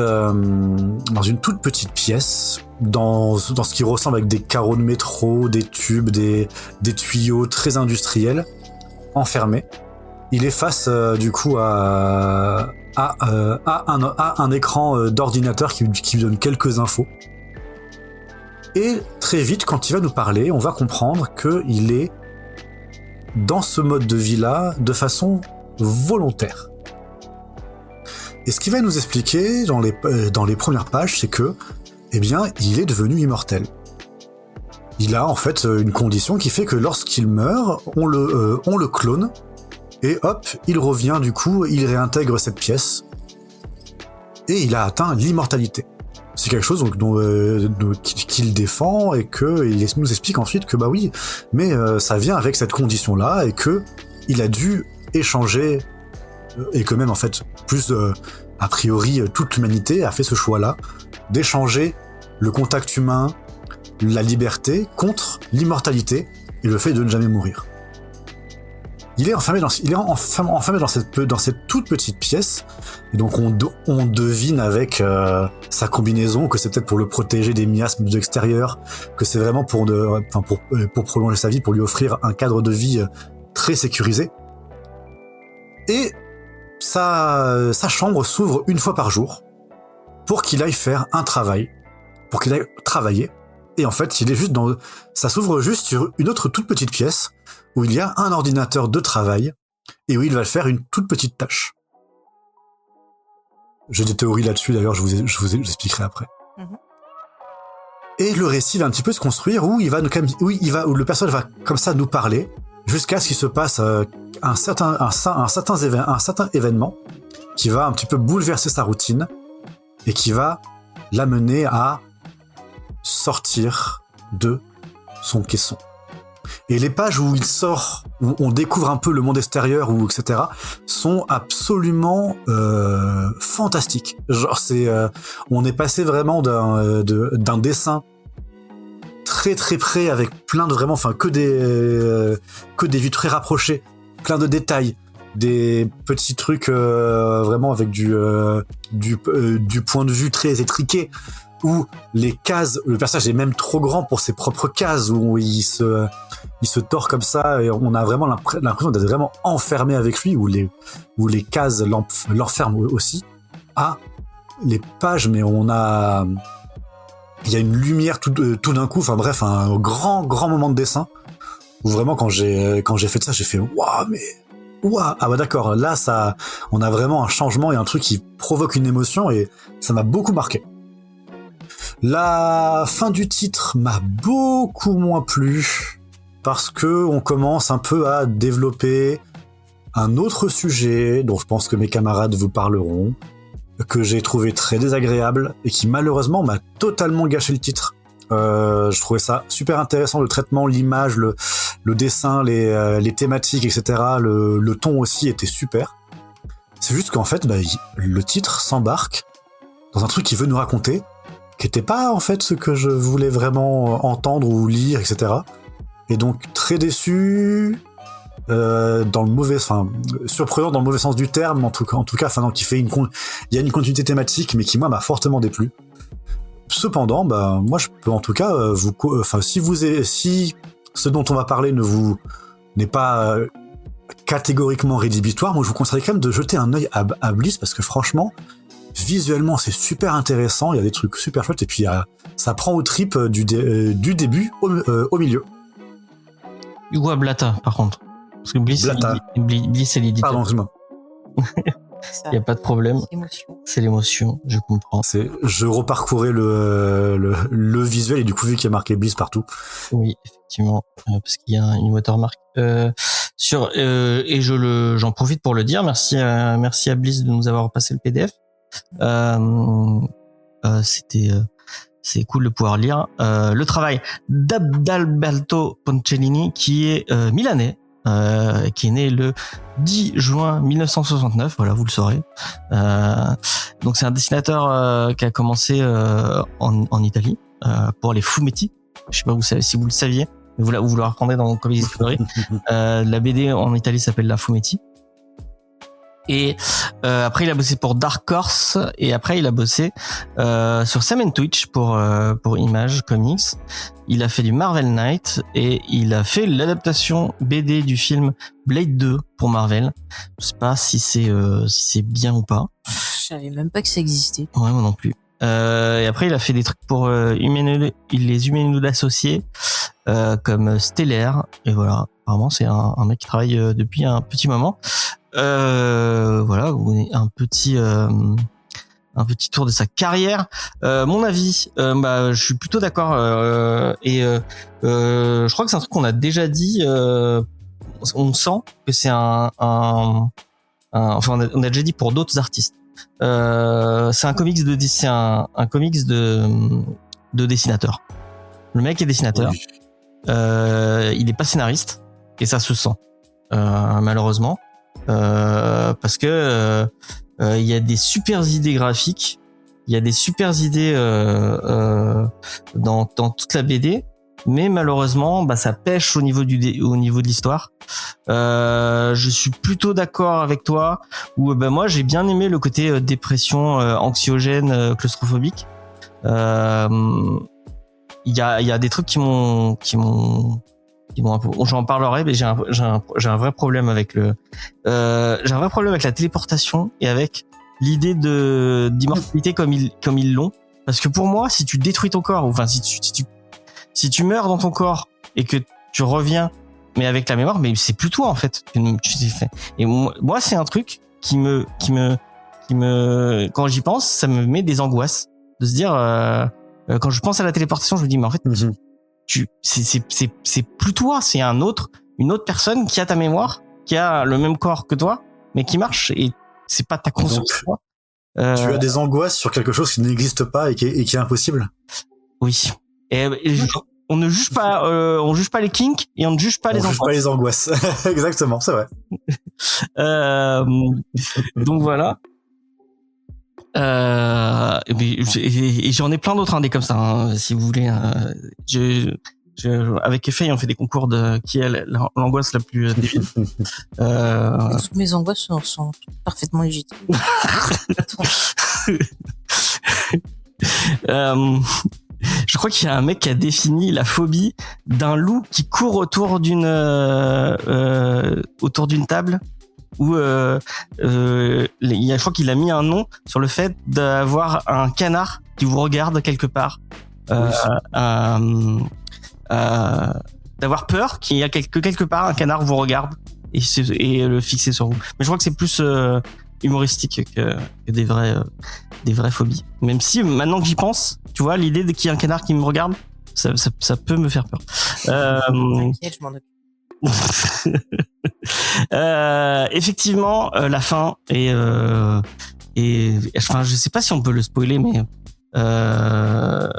pièce, dans ce qui ressemble avec des carreaux de métro, des tubes, des tuyaux très industriels, enfermé. Il est face du coup à un écran d'ordinateur qui lui donne quelques infos. Et très vite, quand il va nous parler, on va comprendre qu'il est dans ce mode de vie-là de façon volontaire. Et ce qu'il va nous expliquer dans les premières pages, c'est que, eh bien, il est devenu immortel. Il a en fait une condition qui fait que lorsqu'il meurt, on le clone, et hop, il revient du coup, il réintègre cette pièce, et il a atteint l'immortalité. C'est quelque chose qu'il défend, et il nous explique ensuite que bah oui, mais ça vient avec cette condition-là, et que il a dû échanger, et que même en fait, plus a priori, toute l'humanité a fait ce choix-là, d'échanger le contact humain, la liberté contre l'immortalité et le fait de ne jamais mourir. Il est enfermé dans cette toute petite pièce, et donc on devine avec sa combinaison que c'est peut-être pour le protéger des miasmes de l'extérieur, que c'est vraiment pour prolonger sa vie, pour lui offrir un cadre de vie très sécurisé. Et sa chambre s'ouvre une fois par jour pour qu'il aille faire un travail, pour qu'il aille travailler. Et en fait, ça s'ouvre juste sur une autre toute petite pièce où il y a un ordinateur de travail et où il va faire une toute petite tâche. J'ai des théories là-dessus, d'ailleurs, je vous expliquerai après. Mm-hmm. Et le récit va un petit peu se construire où le personnage va comme ça nous parler jusqu'à ce qu'il se passe un certain événement qui va un petit peu bouleverser sa routine et qui va l'amener à sortir de son caisson. Et les pages où il sort, où on découvre un peu le monde extérieur, ou etc., sont absolument fantastiques. Genre on est passé vraiment d'un dessin très très près avec plein de que des vues très rapprochées, plein de détails, des petits trucs vraiment avec du point de vue très étriqué, où les cases, le personnage est même trop grand pour ses propres cases, où il se tord comme ça, et on a vraiment l'impression d'être vraiment enfermé avec lui, où les cases l'enferment aussi. Les pages, mais il y a une lumière tout d'un coup, enfin bref, un grand moment de dessin, où vraiment quand j'ai fait ça, j'ai fait waouh, ah bah d'accord, là on a vraiment un changement et un truc qui provoque une émotion, et ça m'a beaucoup marqué. La fin du titre m'a beaucoup moins plu parce que on commence un peu à développer un autre sujet dont je pense que mes camarades vous parleront, que j'ai trouvé très désagréable et qui malheureusement m'a totalement gâché le titre. Je trouvais ça super intéressant, le traitement, l'image, le dessin, les thématiques, etc. Le ton aussi était super. C'est juste qu'en fait, le titre s'embarque dans un truc qu'il veut nous raconter, qui était pas en fait ce que je voulais vraiment entendre ou lire, etc. Et donc très déçu, surprenant dans le mauvais sens du terme, en tout cas, qui fait il y a une continuité thématique, mais qui moi m'a fortement déplu. Cependant, moi je peux en tout cas si ce dont on va parler n'est pas catégoriquement rédhibitoire, moi je vous conseillerais quand même de jeter un œil à Bliss, parce que franchement, visuellement c'est super intéressant, il y a des trucs super chouettes, et puis ça prend aux tripes du début au milieu. Ou à Blata par contre, parce que Bliss c'est l'éditeur. Pardon, excuse-moi. Ça. Il n'y a pas de problème. C'est l'émotion, je comprends. Je reparcourais le visuel, et du coup vu qu'il y a marqué Bliss partout. Oui, effectivement, parce qu'il y a une watermark et j'en profite pour le dire. Merci à Bliss de nous avoir passé le PDF. C'est cool de pouvoir lire le travail d'Adalberto Poncellini, qui est milanais, qui est né le 10 juin 1969, voilà, vous le saurez. Donc c'est un dessinateur qui a commencé en Italie pour les fumetti. Je sais pas si vous le saviez, mais vous le reprendrez dans Comics Discovery. La BD en Italie s'appelle la fumetti. Et après il a bossé pour Dark Horse, et après il a bossé sur Sam & Twitch pour Image Comics. Il a fait du Marvel Knight, et il a fait l'adaptation BD du film Blade 2 pour Marvel. Je sais pas si c'est bien ou pas. Je savais même pas que ça existait. Ouais, moi non plus. Et après il a fait des trucs pour les Humanoïdes associés, comme Stellaire, et voilà. apparemment c'est un mec qui travaille depuis un petit moment. Voilà, un petit tour de sa carrière. Mon avis, je suis plutôt d'accord. Je crois que c'est un truc qu'on a déjà dit. On sent que c'est enfin, on a déjà dit pour d'autres artistes. C'est un comics c'est un comics de dessinateur. Le mec est dessinateur. Oui. Il est pas scénariste et ça se sent malheureusement parce que il y a des super idées graphiques, il y a des super idées dans toute la BD, mais malheureusement ça pêche au niveau de l'histoire. Je suis plutôt d'accord avec toi où moi j'ai bien aimé le côté dépression anxiogène claustrophobique. Il y a des trucs qui m'ont un peu, j'en parlerai, mais j'ai un vrai problème avec j'ai un vrai problème avec la téléportation et avec l'idée d'immortalité comme ils l'ont, parce que pour moi si tu détruis ton corps, enfin si tu meurs dans ton corps et que tu reviens mais avec la mémoire, mais c'est plus toi en fait, tu t'es fait. Et moi c'est un truc qui me quand j'y pense, ça me met des angoisses de se dire quand je pense à la téléportation, je me dis mais en fait c'est plus toi, c'est une autre personne qui a ta mémoire, qui a le même corps que toi, mais qui marche, et c'est pas ta conscience. Donc, tu as des angoisses sur quelque chose qui n'existe pas et qui est impossible. Oui. Et on ne juge pas, on juge pas les kinks et on ne juge pas les angoisses. On juge pas les angoisses. Exactement, c'est vrai. Donc voilà. Et j'en ai plein d'autres des comme ça, hein, si vous voulez. Avec Effet, on fait des concours de qui est l'angoisse la plus débile. Toutes mes angoisses sont parfaitement légitimes. Je crois qu'il y a un mec qui a défini la phobie d'un loup qui court autour d'une table. Où je crois qu'il a mis un nom sur le fait d'avoir un canard qui vous regarde quelque part, d'avoir peur qu'il y a quelque part un canard vous regarde et le fixer sur vous. Mais je crois que c'est plus humoristique que des vraies phobies. Même si maintenant que j'y pense, tu vois, l'idée qu'il y ait un canard qui me regarde, ça peut me faire peur. T'inquiète, je m'en occupe. Effectivement, la fin et enfin, je sais pas si on peut le spoiler, mais en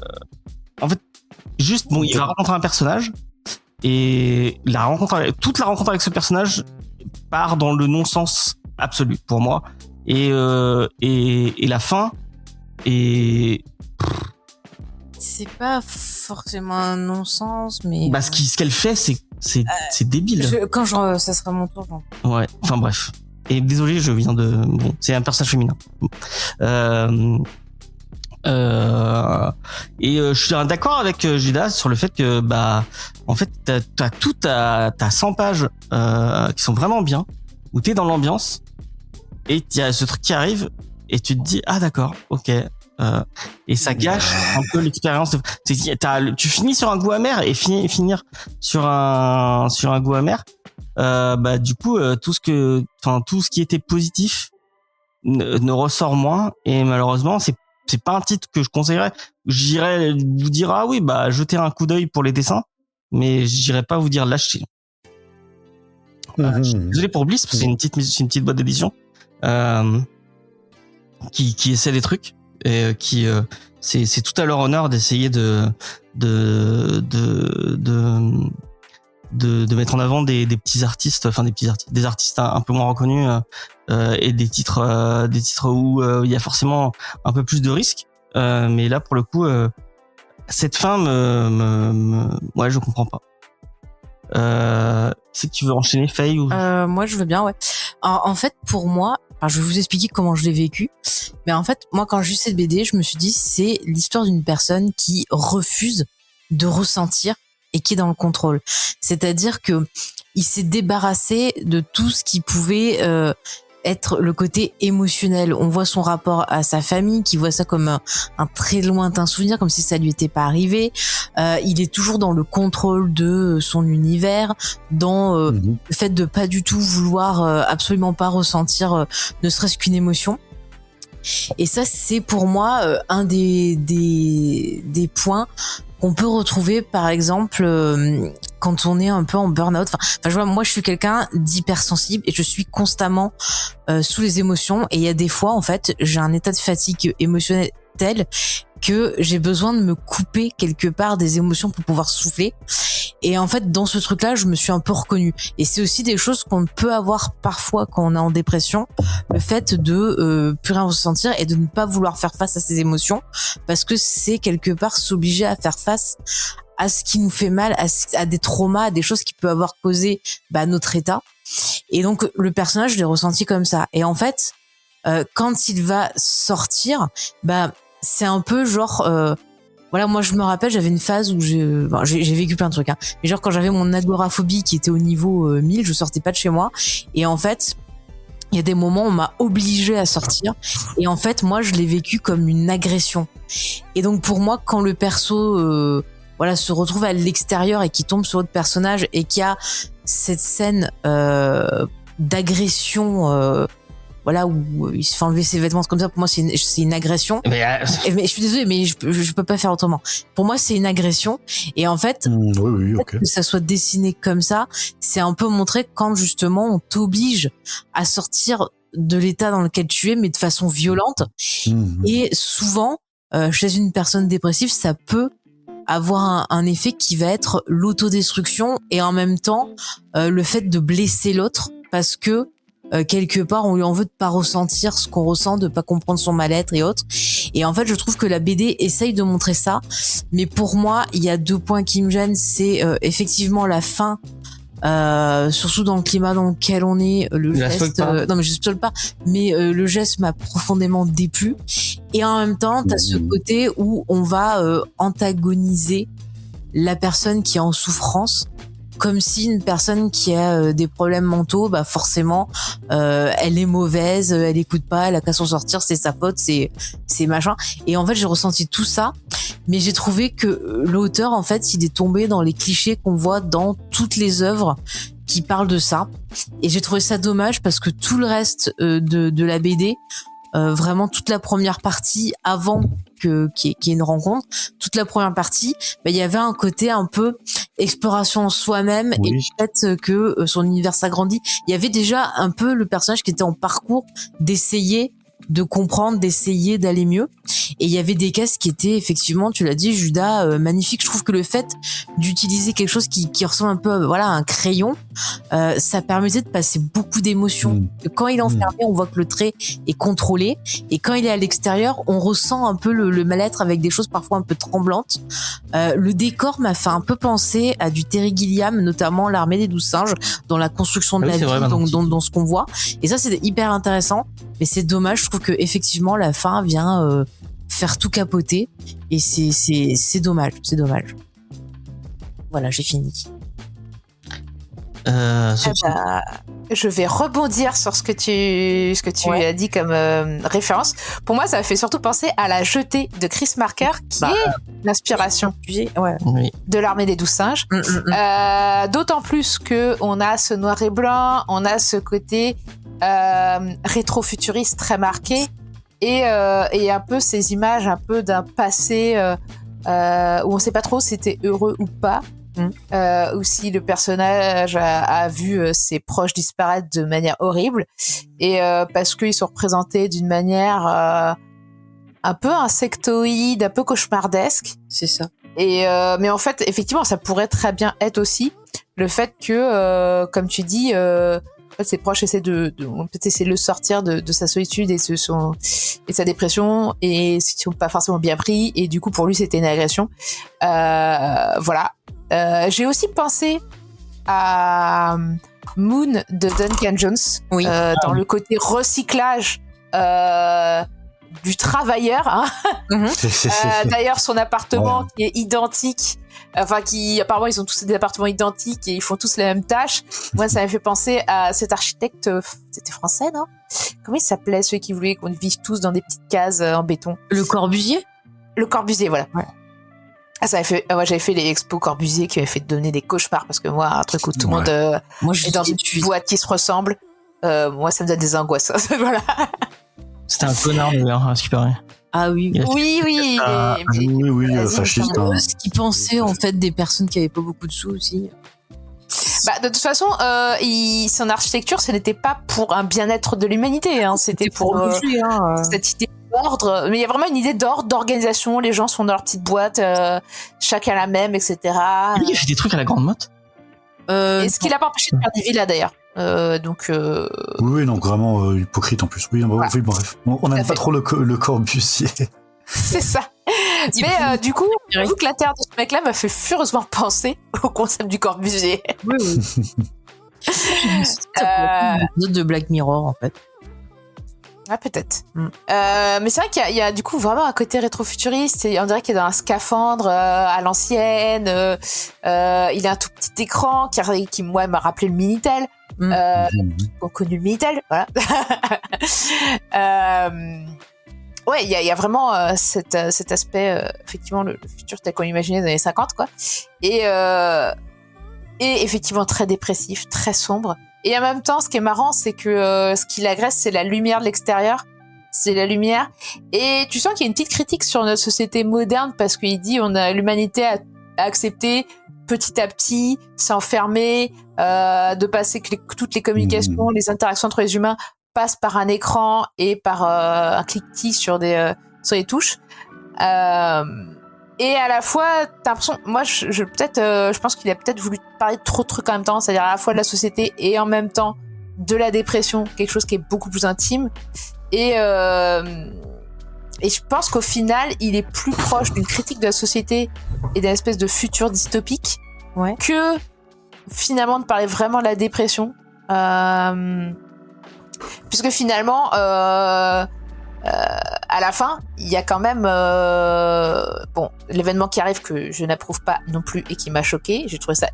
fait, juste il va rencontrer un personnage et toute la rencontre avec ce personnage part dans le non-sens absolu pour moi, et la fin est c'est pas forcément un non-sens, mais ce qu'elle fait, c'est débile. Ça sera mon tour. Ouais, enfin bref. Et désolé, je viens de... Bon, c'est un personnage féminin. Je suis d'accord avec Judas sur le fait que, en fait, t'as 100 pages qui sont vraiment bien, où t'es dans l'ambiance, et il y a ce truc qui arrive, et tu te dis, ah d'accord, ok. Et ça gâche un peu l'expérience. Tu finis sur un goût amer, et finir sur un goût amer, du coup tout ce qui était positif ne ressort moins, et malheureusement c'est pas un titre que je conseillerais. J'irais vous dire ah oui jetez un coup d'œil pour les dessins, mais j'irais pas vous dire lâchez. Désolé pour Bliss, parce que c'est une petite boîte d'édition qui essaie des trucs, et qui c'est tout à leur honneur d'essayer de mettre en avant des petits artistes, enfin des artistes un peu moins reconnus, et des titres où il y a forcément un peu plus de risques, mais là pour le coup cette fin ouais, je comprends pas. C'est que tu veux enchaîner, Faye, ou... Moi je veux bien, ouais. En fait pour moi, je vais vous expliquer comment je l'ai vécu, mais en fait moi quand j'ai lu cette BD, je me suis dit c'est l'histoire d'une personne qui refuse de ressentir et qui est dans le contrôle. C'est-à-dire que il s'est débarrassé de tout ce qui pouvait être le côté émotionnel. On voit son rapport à sa famille, qui voit ça comme un très lointain souvenir, comme si ça lui était pas arrivé. Il est toujours dans le contrôle de son univers, dans le fait de pas du tout vouloir absolument pas ressentir ne serait-ce qu'une émotion. Et ça, c'est pour moi un des points qu'on peut retrouver, par exemple, quand on est un peu en burn-out. Enfin, je vois, moi, je suis quelqu'un d'hypersensible et je suis constamment sous les émotions. Et il y a des fois, en fait, j'ai un état de fatigue émotionnelle tel que j'ai besoin de me couper quelque part des émotions pour pouvoir souffler. Et en fait, dans ce truc-là, je me suis un peu reconnue. Et c'est aussi des choses qu'on peut avoir parfois quand on est en dépression, le fait de plus rien ressentir et de ne pas vouloir faire face à ses émotions, parce que c'est quelque part s'obliger à faire face à ce qui nous fait mal, à des traumas, à des choses qui peuvent avoir causé notre état. Et donc, le personnage, je l'ai ressenti comme ça. Et en fait, quand il va sortir, c'est un peu genre... Voilà, moi je me rappelle, j'avais une phase où j'ai vécu plein de trucs, hein. Mais genre quand j'avais mon agoraphobie qui était au niveau 1000, je sortais pas de chez moi. Et en fait, il y a des moments où on m'a obligée à sortir. Et en fait, moi je l'ai vécu comme une agression. Et donc pour moi, quand le perso se retrouve à l'extérieur et qui tombe sur l'autre personnage et qu'il y a cette scène d'agression... où il se fait enlever ses vêtements comme ça, pour moi c'est une agression. Mais je suis désolée, mais je peux pas faire autrement. Pour moi c'est une agression, et en fait, okay. Que ça soit dessiné comme ça, c'est un peu montrer quand justement on t'oblige à sortir de l'état dans lequel tu es, mais de façon violente. Et souvent, chez une personne dépressive, ça peut avoir un effet qui va être l'autodestruction, et en même temps le fait de blesser l'autre, parce que quelque part on lui en veut de pas ressentir ce qu'on ressent, de pas comprendre son mal-être et autres. Et en fait, je trouve que la BD essaye de montrer ça, mais pour moi il y a 2 points qui me gênent. C'est effectivement la fin, surtout dans le climat dans lequel on est, le geste non mais je spoil pas, mais le geste m'a profondément déplu. Et en même temps, t'as ce côté où on va antagoniser la personne qui est en souffrance, comme si une personne qui a des problèmes mentaux, forcément, elle est mauvaise, elle écoute pas, elle a qu'à s'en sortir, c'est sa faute, c'est machin. Et en fait, j'ai ressenti tout ça, mais j'ai trouvé que l'auteur, en fait, il est tombé dans les clichés qu'on voit dans toutes les œuvres qui parlent de ça. Et j'ai trouvé ça dommage, parce que tout le reste de la BD, vraiment toute la première partie, avant qu'il y ait une rencontre, toute la première partie, il y avait un côté un peu exploration en soi-même, et le fait que son univers s'agrandit. Il y avait déjà un peu le personnage qui était en parcours d'essayer de comprendre, d'essayer d'aller mieux. Et il y avait des cases qui étaient effectivement, tu l'as dit Judas, magnifiques. Je trouve que le fait d'utiliser quelque chose qui ressemble un peu à un crayon, ça permettait de passer beaucoup d'émotions. Quand il est enfermé, on voit que le trait est contrôlé, et quand il est à l'extérieur, on ressent un peu le mal-être, avec des choses parfois un peu tremblantes. Le décor m'a fait un peu penser à du Terry Gilliam, notamment L'Armée des 12 singes, dans la construction de la ville, dans ce qu'on voit. Et ça, c'était hyper intéressant. Mais c'est dommage, je trouve que effectivement la fin vient faire tout capoter, et c'est dommage. Voilà, j'ai fini. Je vais rebondir sur ce que tu as dit comme référence. Pour moi, ça m'a fait surtout penser à La Jetée de Chris Marker, qui est l'inspiration de L'Armée des 12 singes. D'autant plus que on a ce noir et blanc, on a ce côté rétro-futuriste très marqué, et un peu ces images un peu d'un passé où on sait pas trop si c'était heureux ou pas, ou si le personnage a vu ses proches disparaître de manière horrible, et parce qu'ils sont représentés d'une manière un peu insectoïde, un peu cauchemardesque. C'est ça. Et mais en fait, effectivement, ça pourrait très bien être aussi le fait que, comme tu dis, en fait, ses proches essaient peut-être essayer de le sortir de sa solitude et de sa dépression, et ils sont pas forcément bien pris, et du coup pour lui c'était une agression. Voilà. J'ai aussi pensé à Moon de Duncan Jones, dans le côté recyclage du travailleur. Hein. D'ailleurs, son appartement Ouais. qui est identique. Enfin, apparemment, ils ont tous des appartements identiques et ils font tous les mêmes tâches. Moi, ça m'a fait penser à cet architecte, c'était français, non? Comment il s'appelait, celui qui voulait qu'on vive tous dans des petites cases en béton? Le Corbusier. Le Corbusier, voilà. Ouais. Ah, moi, j'avais fait les expos Corbusier qui avaient fait donner des cauchemars parce que moi, un truc où tout le monde Moi, je est dans une boîte qui se ressemble, moi, ça me donne des angoisses. Voilà. C'était un connard d'ailleurs, à ce qui paraît. Ah oui. Il a fait- Oui, Oui, Vas-y, fasciste. Un hein. peu ce qu'ils pensaient en fait des personnes qui avaient pas beaucoup de sous aussi. Bah, de toute façon, son architecture, ce n'était pas pour un bien-être de l'humanité, hein. C'était pour bouger, cette idée d'ordre. Mais il y a vraiment une idée d'ordre, d'organisation. Les gens sont dans leur petite boîte, chacun la même, etc. Lui, il a fait des trucs à la grande motte. Et ce qui l'a pas empêché de faire des villas d'ailleurs. Donc, Oui, donc vraiment hypocrite en plus. Oui, Voilà. oui, bref. On à n'aime fait. pas trop le Corbusier. c'est ça. Mais du coup, j'avoue que l'intérieur de ce mec-là m'a fait furieusement penser au concept du Corbusier. Oui, oui. Ça pourrait être de Black Mirror en fait. Ah, peut-être. Mais c'est vrai qu'il y a du coup vraiment un côté rétro-futuriste. On dirait qu'il est dans un scaphandre à l'ancienne. Il a un tout petit écran qui moi, m'a rappelé le Minitel. On connu le Minitel, voilà. Ouais, il y a vraiment cet aspect, effectivement, le futur tel qu'on l'imaginait dans les années 50, quoi. Et effectivement très dépressif, très sombre. Et en même temps, ce qui est marrant, c'est que ce qui l'agresse, c'est la lumière de l'extérieur. C'est la lumière. Et tu sens qu'il y a une petite critique sur notre société moderne parce qu'il dit l'humanité a accepté petit à petit s'enfermer, de passer que toutes les communications, les interactions entre les humains passent par un écran et par un cliquetis sur les touches. Et à la fois, t'as l'impression, moi, je pense qu'il a peut-être voulu parler de trop de trucs en même temps, c'est-à-dire à la fois de la société et en même temps de la dépression, quelque chose qui est beaucoup plus intime. Et je pense qu'au final, il est plus proche d'une critique de la société et d'une espèce de futur dystopique que finalement de parler vraiment de la dépression. Puisque finalement, à la fin, il y a quand même l'événement qui arrive que je n'approuve pas non plus et qui m'a choqué. J'ai trouvé ça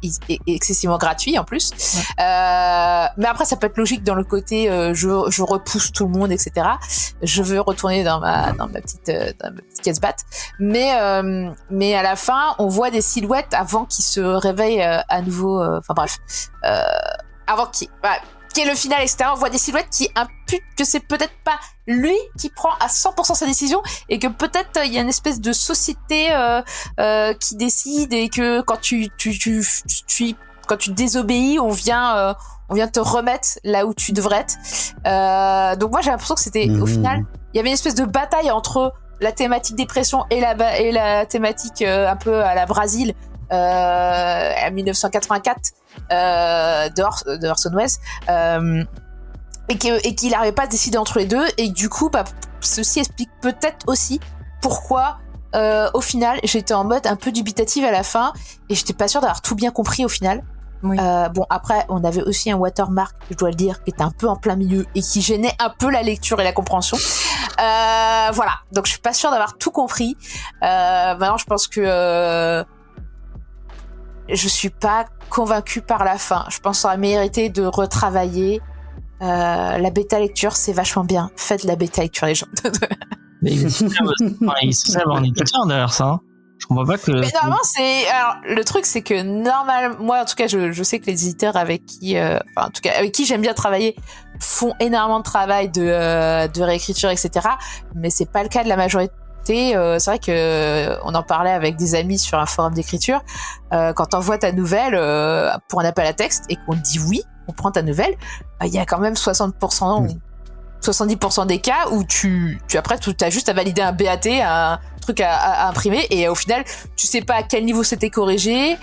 excessivement gratuit en plus. Mais après, ça peut être logique dans le côté je repousse tout le monde, etc. Je veux retourner dans ma petite casse-batte. Mais à la fin, on voit des silhouettes avant qu'ils se réveillent à nouveau. Enfin bref, avant qu'il qui est le final, etc. On voit des silhouettes qui imputent que c'est peut-être pas lui qui prend à 100% sa décision et que peut-être il y a une espèce de société qui décide et que quand quand tu désobéis, on vient te remettre là où tu devrais être. Donc moi j'ai l'impression que c'était au final, il y avait une espèce de bataille entre la thématique dépression et la thématique un peu à la Brésil. En 1984 de Orson Welles et qu'il n'arrivait pas à décider entre les deux et du coup ceci explique peut-être aussi pourquoi au final j'étais en mode un peu dubitative à la fin et j'étais pas sûre d'avoir tout bien compris au final. Oui. Bon après on avait aussi un watermark, je dois le dire, qui était un peu en plein milieu et qui gênait un peu la lecture et la compréhension. Voilà, donc je suis pas sûre d'avoir tout compris. Maintenant je pense que je suis pas convaincue par la fin. Je pense qu'on a mérité de retravailler. La bêta lecture, c'est vachement bien. Faites la bêta lecture, les gens. Mais il est censé avoir un éditeur derrière ça. Hein. Je comprends pas que. Mais normalement, alors, le truc, c'est que normalement, moi, en tout cas, je sais que les éditeurs avec qui j'aime bien travailler font énormément de travail de réécriture, etc. Mais c'est pas le cas de la majorité. C'est vrai que on en parlait avec des amis sur un forum d'écriture. Quand t'envoies ta nouvelle pour un appel à texte et qu'on te dit oui, on prend ta nouvelle, il y a quand même 60%, 70% des cas où tu as juste à valider un BAT, un truc à imprimer et au final tu sais pas à quel niveau c'était corrigé,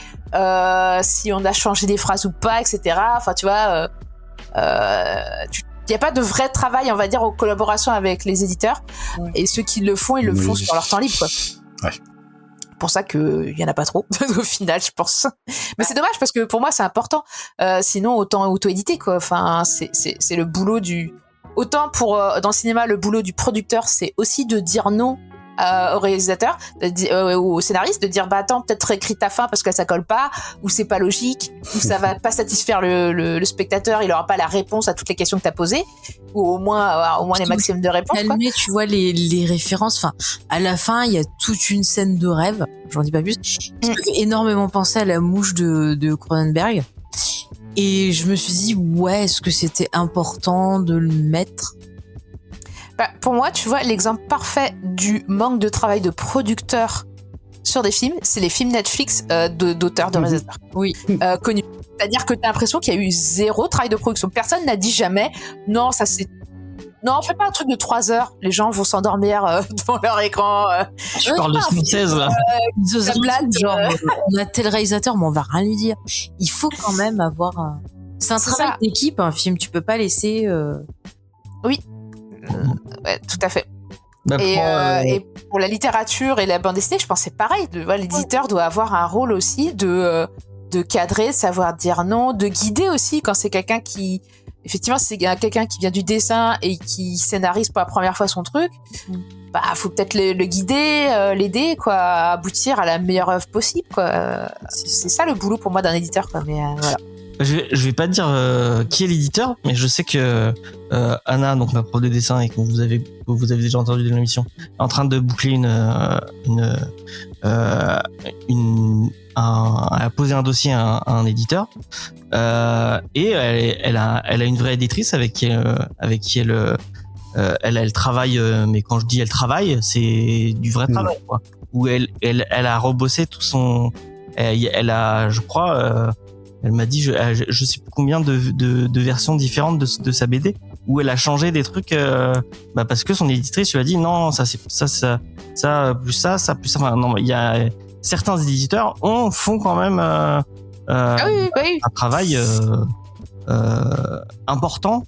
si on a changé des phrases ou pas, etc. Enfin tu vois, il n'y a pas de vrai travail, on va dire, en collaboration avec les éditeurs. Ouais. Et ceux qui le font, ils le font sur leur temps libre, quoi. Ouais. Pour ça qu'il n'y en a pas trop, au final, je pense. Mais c'est dommage, parce que pour moi, c'est important. Sinon, autant auto-éditer, quoi. Enfin, c'est le boulot du autant pour dans le cinéma, le boulot du producteur, c'est aussi de dire non au réalisateur, ou au scénariste, de dire bah attends, peut-être réécris ta fin parce que ça colle pas, ou c'est pas logique, ou ça va pas satisfaire le spectateur, il aura pas la réponse à toutes les questions que t'as posées, ou au moins les maximums de réponses. Calmer, tu vois les références. Enfin, à la fin, il y a toute une scène de rêve. J'en dis pas plus. Qui m'a fait énormément penser à La Mouche de Cronenberg. Et je me suis dit, ouais, est-ce que c'était important de le mettre? Bah, pour moi, tu vois, l'exemple parfait du manque de travail de producteur sur des films, c'est les films Netflix d'auteurs, de réalisateurs. Oui. Connus. C'est-à-dire que t'as l'impression qu'il y a eu zéro travail de production. Personne n'a dit jamais, non, ça c'est... Non, fais pas un truc de 3 heures. Les gens vont s'endormir devant leur écran. Tu parles de 16 là. La blague, genre, on a tel réalisateur, mais on va rien lui dire. Il faut quand même avoir c'est un travail d'équipe, un film. Tu peux pas laisser... Oui. Ouais, tout à fait. Bah, Et pour la littérature et la bande dessinée, je pense que c'est pareil. L'éditeur doit avoir un rôle aussi de cadrer, de savoir dire non, de guider aussi quand c'est quelqu'un qui... Effectivement, si c'est quelqu'un qui vient du dessin et qui scénarise pour la première fois son truc, bah faut peut-être le guider, l'aider quoi, à aboutir à la meilleure œuvre possible quoi. C'est ça le boulot pour moi d'un éditeur quoi. Mais voilà. Je vais pas te dire qui est l'éditeur, mais je sais que Anna, donc ma prof de dessin et que vous avez déjà entendu dans l'émission, est en train de boucler elle a posé un dossier à un éditeur et elle a une vraie éditrice avec qui elle travaille, mais quand je dis elle travaille, c'est du vrai travail quoi. Où elle a rebossé tout son, elle a, je crois. Elle m'a dit, je sais plus combien de versions différentes de sa BD, où elle a changé des trucs, parce que son éditrice lui a dit non, ça plus ça plus ça. Enfin, non, il y a certains éditeurs font quand même un travail important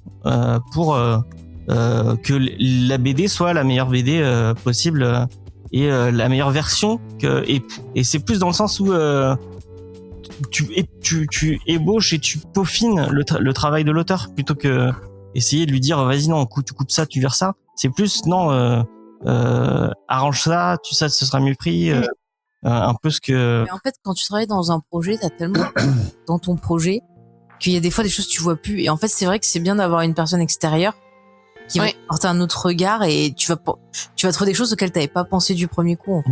pour que la BD soit la meilleure BD possible et la meilleure version et c'est plus dans le sens où tu ébauches et tu peaufines le travail de l'auteur plutôt que essayer de lui dire vas-y non tu coupes ça tu vires ça. C'est plus non arrange ça, ça ce sera mieux pris, un peu ce que... Mais en fait quand tu travailles dans un projet, t'as tellement dans ton projet qu'il y a des fois des choses que tu vois plus, et en fait c'est vrai que c'est bien d'avoir une personne extérieure qui va porter un autre regard, et tu vas trouver des choses auxquelles t'avais pas pensé du premier coup en fait.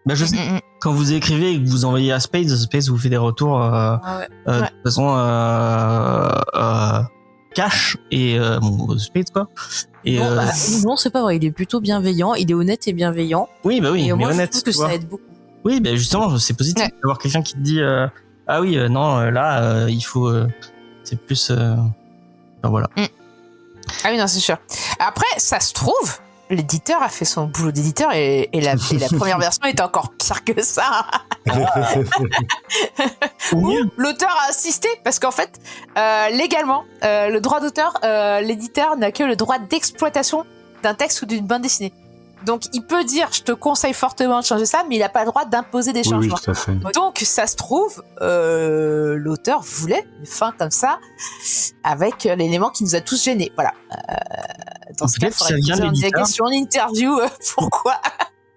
Bah je sais, quand vous écrivez et que vous envoyez à Space vous fait des retours de toute façon cash et Space quoi. Et non, c'est pas vrai, il est plutôt bienveillant, il est honnête et bienveillant. Oui bah oui, et mais moi honnête, je trouve que ça aide beaucoup. Oui bah justement c'est positif d'avoir quelqu'un qui te dit ah oui non là il faut c'est plus voilà. Ah oui non c'est sûr. Après ça se trouve l'éditeur a fait son boulot d'éditeur et la première version était encore pire que ça. Ou l'auteur a insisté parce qu'en fait, légalement, le droit d'auteur, l'éditeur n'a que le droit d'exploitation d'un texte ou d'une bande dessinée. Donc il peut dire je te conseille fortement de changer ça, mais il n'a pas le droit d'imposer des changements. Oui, tout à fait. Donc ça se trouve, l'auteur voulait une fin comme ça, avec l'élément qui nous a tous gênés. Voilà. Dans ce cas, il faudrait poser des questions en interview. Pourquoi?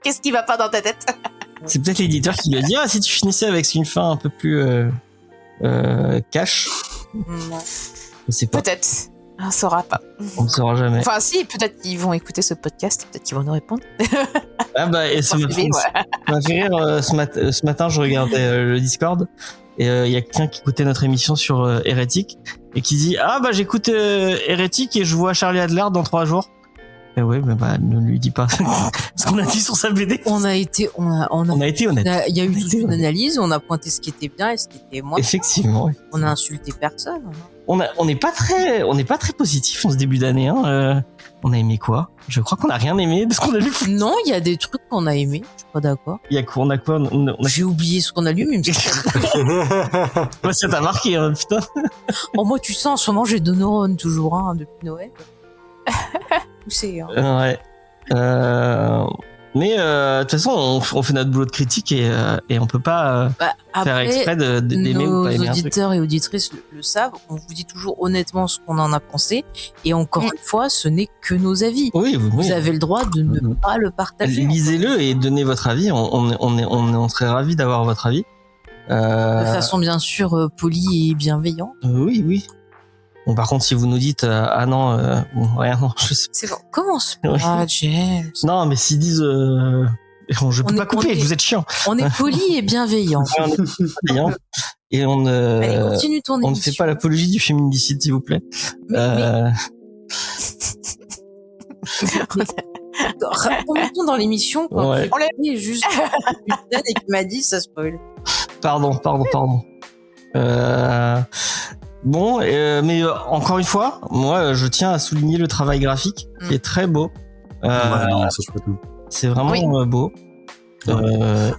Qu'est-ce qui va pas dans ta tête? C'est peut-être l'éditeur qui lui a dit ah si tu finissais avec une fin un peu plus cash. Je sais pas. Peut-être. On ne saura pas. On ne saura jamais. Enfin si, peut-être qu'ils vont écouter ce podcast, peut-être qu'ils vont nous répondre. Ah bah et ça m'a fait rire ce matin je regardais le Discord et il y a quelqu'un qui écoutait notre émission sur Hérétique et qui dit ah bah j'écoute Hérétique et je vois Charlie Adler dans 3 jours. Et ouais bah ne lui dis pas ce qu'on a dit sur sa BD. On a été honnête. Il y a eu toute une analyse, on a pointé ce qui était bien et ce qui était moins. Effectivement. On a insulté personne. On n'est pas très positif en ce début d'année. Hein. On a aimé quoi? Je crois qu'on a rien aimé de ce qu'on a lu. Non, il y a des trucs qu'on a aimé. Je suis pas d'accord. Il y a quoi? On a quoi? J'ai oublié ce qu'on a lu, mais moi, ça t'a marqué, hein, putain. Oh, moi, tu sais, en ce moment, j'ai deux neurones toujours, depuis Noël. Poussé, hein. Ouais. Mais de toute façon, on fait notre boulot de critique et on peut pas Bah, faire après, exprès d'aimer ou nos pas aimer un truc. auditeurs et auditrices le savent. On vous dit toujours honnêtement ce qu'on en a pensé. Et encore une fois, ce n'est que nos avis. Oui, Vous avez le droit de ne pas le partager. Lisez-le et donnez votre avis. On serait ravis d'avoir votre avis. De façon bien sûr polie et bienveillante. Oui, oui. Bon, par contre, si vous nous dites ah non, bon, rien, non, je sais. C'est bon. Commence Ouais. pas, James. Non, mais s'ils disent je peux On pas est- couper, on est- vous êtes chiant. On est poli et bienveillant. On est bienveillant. Et Allez, continue ton on ne émission. fait pas l'apologie du féminicide, s'il vous plaît. Mais remontons dans l'émission quand Ouais. j'ai dit juste une scène et qui m'a dit ça spoil. Pardon. Bon, mais encore une fois, moi, je tiens à souligner le travail graphique qui est très beau. Ouais, non, ça je peux tout. C'est vraiment Oui. beau. Et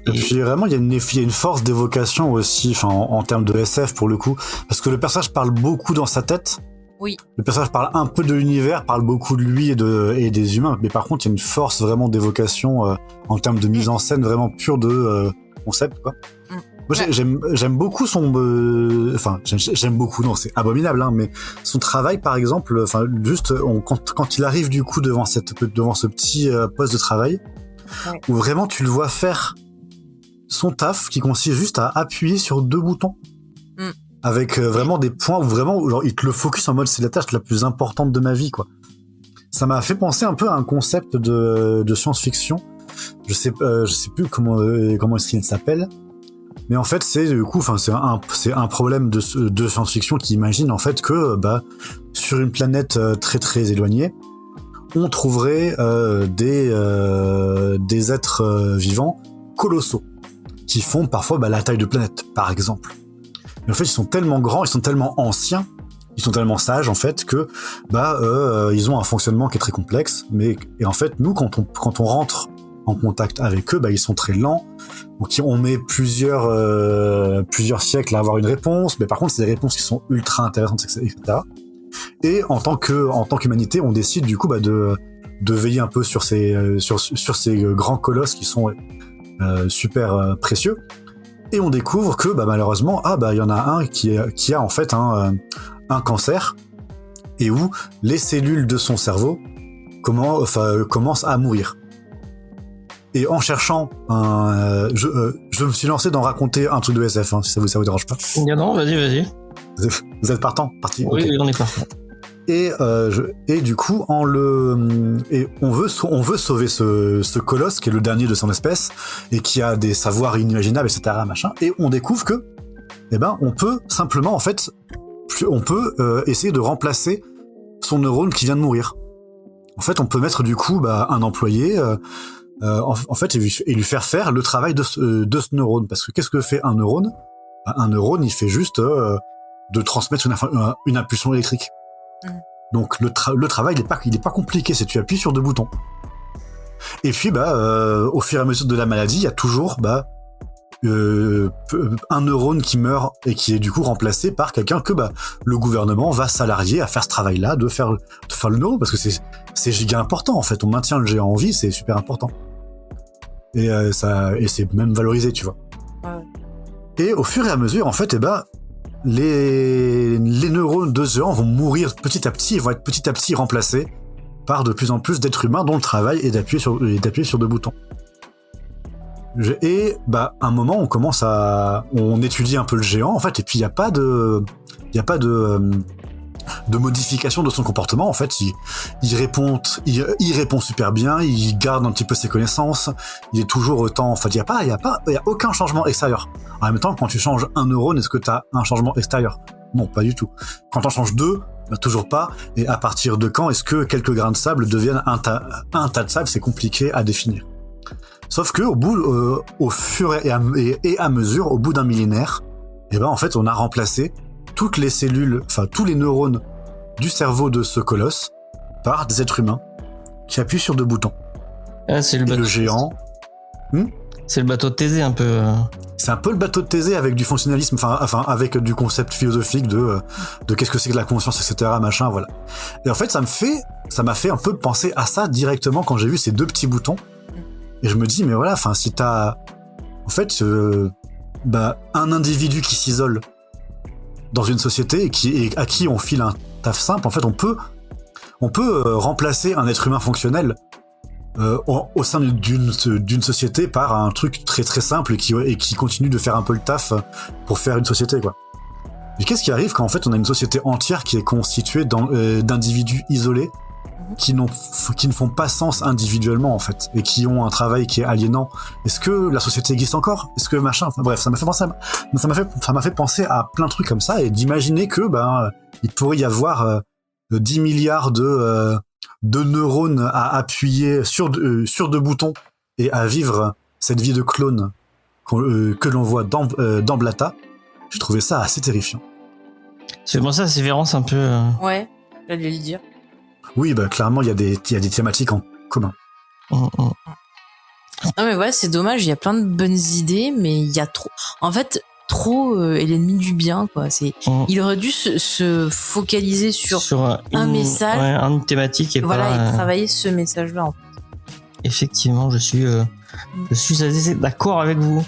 Et puis vraiment, il y a une force d'évocation aussi, enfin en termes de SF pour le coup, parce que le personnage parle beaucoup dans sa tête. Oui. Le personnage parle un peu de l'univers, parle beaucoup de lui et des humains, mais par contre, il y a une force vraiment d'évocation en termes de mise en scène vraiment pure de concept, quoi. Moi, j'aime beaucoup son, enfin, j'aime beaucoup, non, c'est abominable, hein, mais son travail, par exemple, enfin, juste, quand il arrive du coup devant ce petit poste de travail, Ouais. où vraiment tu le vois faire son taf, qui consiste juste à appuyer sur 2 boutons, avec vraiment des points où vraiment, genre, il te le focus en mode c'est la tâche la plus importante de ma vie, quoi. Ça m'a fait penser un peu à un concept de science-fiction. Je sais plus comment est-ce qu'il s'appelle. Mais en fait, c'est du coup, enfin, c'est un problème de science-fiction qui imagine en fait que, sur une planète très très éloignée, on trouverait des êtres vivants colossaux qui font parfois la taille de planète, par exemple. Mais en fait, ils sont tellement grands, ils sont tellement anciens, ils sont tellement sages en fait que ils ont un fonctionnement qui est très complexe. Et en fait, nous, quand on rentre en contact avec eux, ils sont très lents. Donc on met plusieurs siècles à avoir une réponse, mais par contre c'est des réponses qui sont ultra intéressantes, etc. Et en tant qu'humanité, on décide du coup de veiller un peu sur ces grands colosses qui sont super précieux. Et on découvre que malheureusement, il y en a un qui a en fait un cancer et où les cellules de son cerveau commencent à mourir. Et en cherchant je me suis lancé d'en raconter un truc de SF, hein, si ça vous dérange pas. non, vas-y. Vous êtes parti. Oui, Okay. oui, on est parti. Et du coup, on veut sauver ce colosse qui est le dernier de son espèce et qui a des savoirs inimaginables, etc. machin. Et on découvre que, on peut simplement, en fait, essayer de remplacer son neurone qui vient de mourir. En fait, on peut mettre du coup un employé. En fait, et lui faire le travail de ce neurone. Parce que qu'est-ce que fait un neurone ? Un neurone, il fait juste de transmettre une impulsion électrique. Donc le travail, il est pas compliqué, c'est tu appuies sur 2 boutons. Et puis au fur et à mesure de la maladie, il y a toujours un neurone qui meurt et qui est du coup remplacé par quelqu'un que le gouvernement va salarier à faire ce travail-là, de faire le neurone, parce que c'est giga important en fait. On maintient le géant en vie, c'est super important. Et c'est même valorisé, tu vois. Ouais. Et au fur et à mesure, en fait, les neurones de ce géant vont mourir petit à petit, ils vont être petit à petit remplacés par de plus en plus d'êtres humains dont le travail est d'appuyer sur 2 boutons. Et un moment, on étudie un peu le géant, en fait, et puis il y a pas de modification de son comportement. En fait, il répond super bien, il garde un petit peu ses connaissances, il est toujours autant. Enfin, il y a aucun changement extérieur. En même temps, quand tu changes un neurone, est-ce que tu as un changement extérieur ? Non, pas du tout. Quand on change 2, toujours pas. Et à partir de quand est-ce que quelques grains de sable deviennent un tas de sable ? C'est compliqué à définir. Sauf que au fur et à mesure, au bout d'un millénaire, en fait, on a remplacé toutes les cellules, enfin tous les neurones du cerveau de ce colosse par des êtres humains qui appuient sur 2 boutons. Ah, c'est le Et bateau. le géant, C'est le bateau de Thésée un peu. c'est un peu le bateau de Thésée avec du fonctionnalisme, enfin avec du concept philosophique de qu'est-ce que c'est que la conscience, etc. machin, voilà. Et en fait, ça m'a fait un peu penser à ça directement quand j'ai vu ces 2 petits boutons. Et je me dis, mais voilà, enfin, si t'as, en fait, un individu qui s'isole dans une société et à qui on file un taf simple, en fait, on peut remplacer un être humain fonctionnel au sein d'une société par un truc très très simple et qui continue de faire un peu le taf pour faire une société, quoi. Mais qu'est-ce qui arrive quand en fait on a une société entière qui est constituée d'individus isolés qui ne font pas sens individuellement en fait et qui ont un travail qui est aliénant? Est-ce que la société existe encore? Est-ce que machin? Enfin, bref, ça m'a fait penser à plein de trucs comme ça et d'imaginer que il pourrait y avoir 10 milliards de neurones à appuyer sur deux boutons et à vivre cette vie de clone que l'on voit dans Blata. J'ai trouvé ça assez terrifiant. C'est pour ça, Sévérance un peu. Ouais, j'allais le dire. Oui, clairement, il y a des thématiques en commun. Non mais ouais, c'est dommage, il y a plein de bonnes idées, mais il y a trop. En fait, trop est l'ennemi du bien, quoi. Il aurait dû se focaliser sur un message, une thématique et voilà, et travailler ce message-là. En fait. Effectivement, je suis assez d'accord avec vous.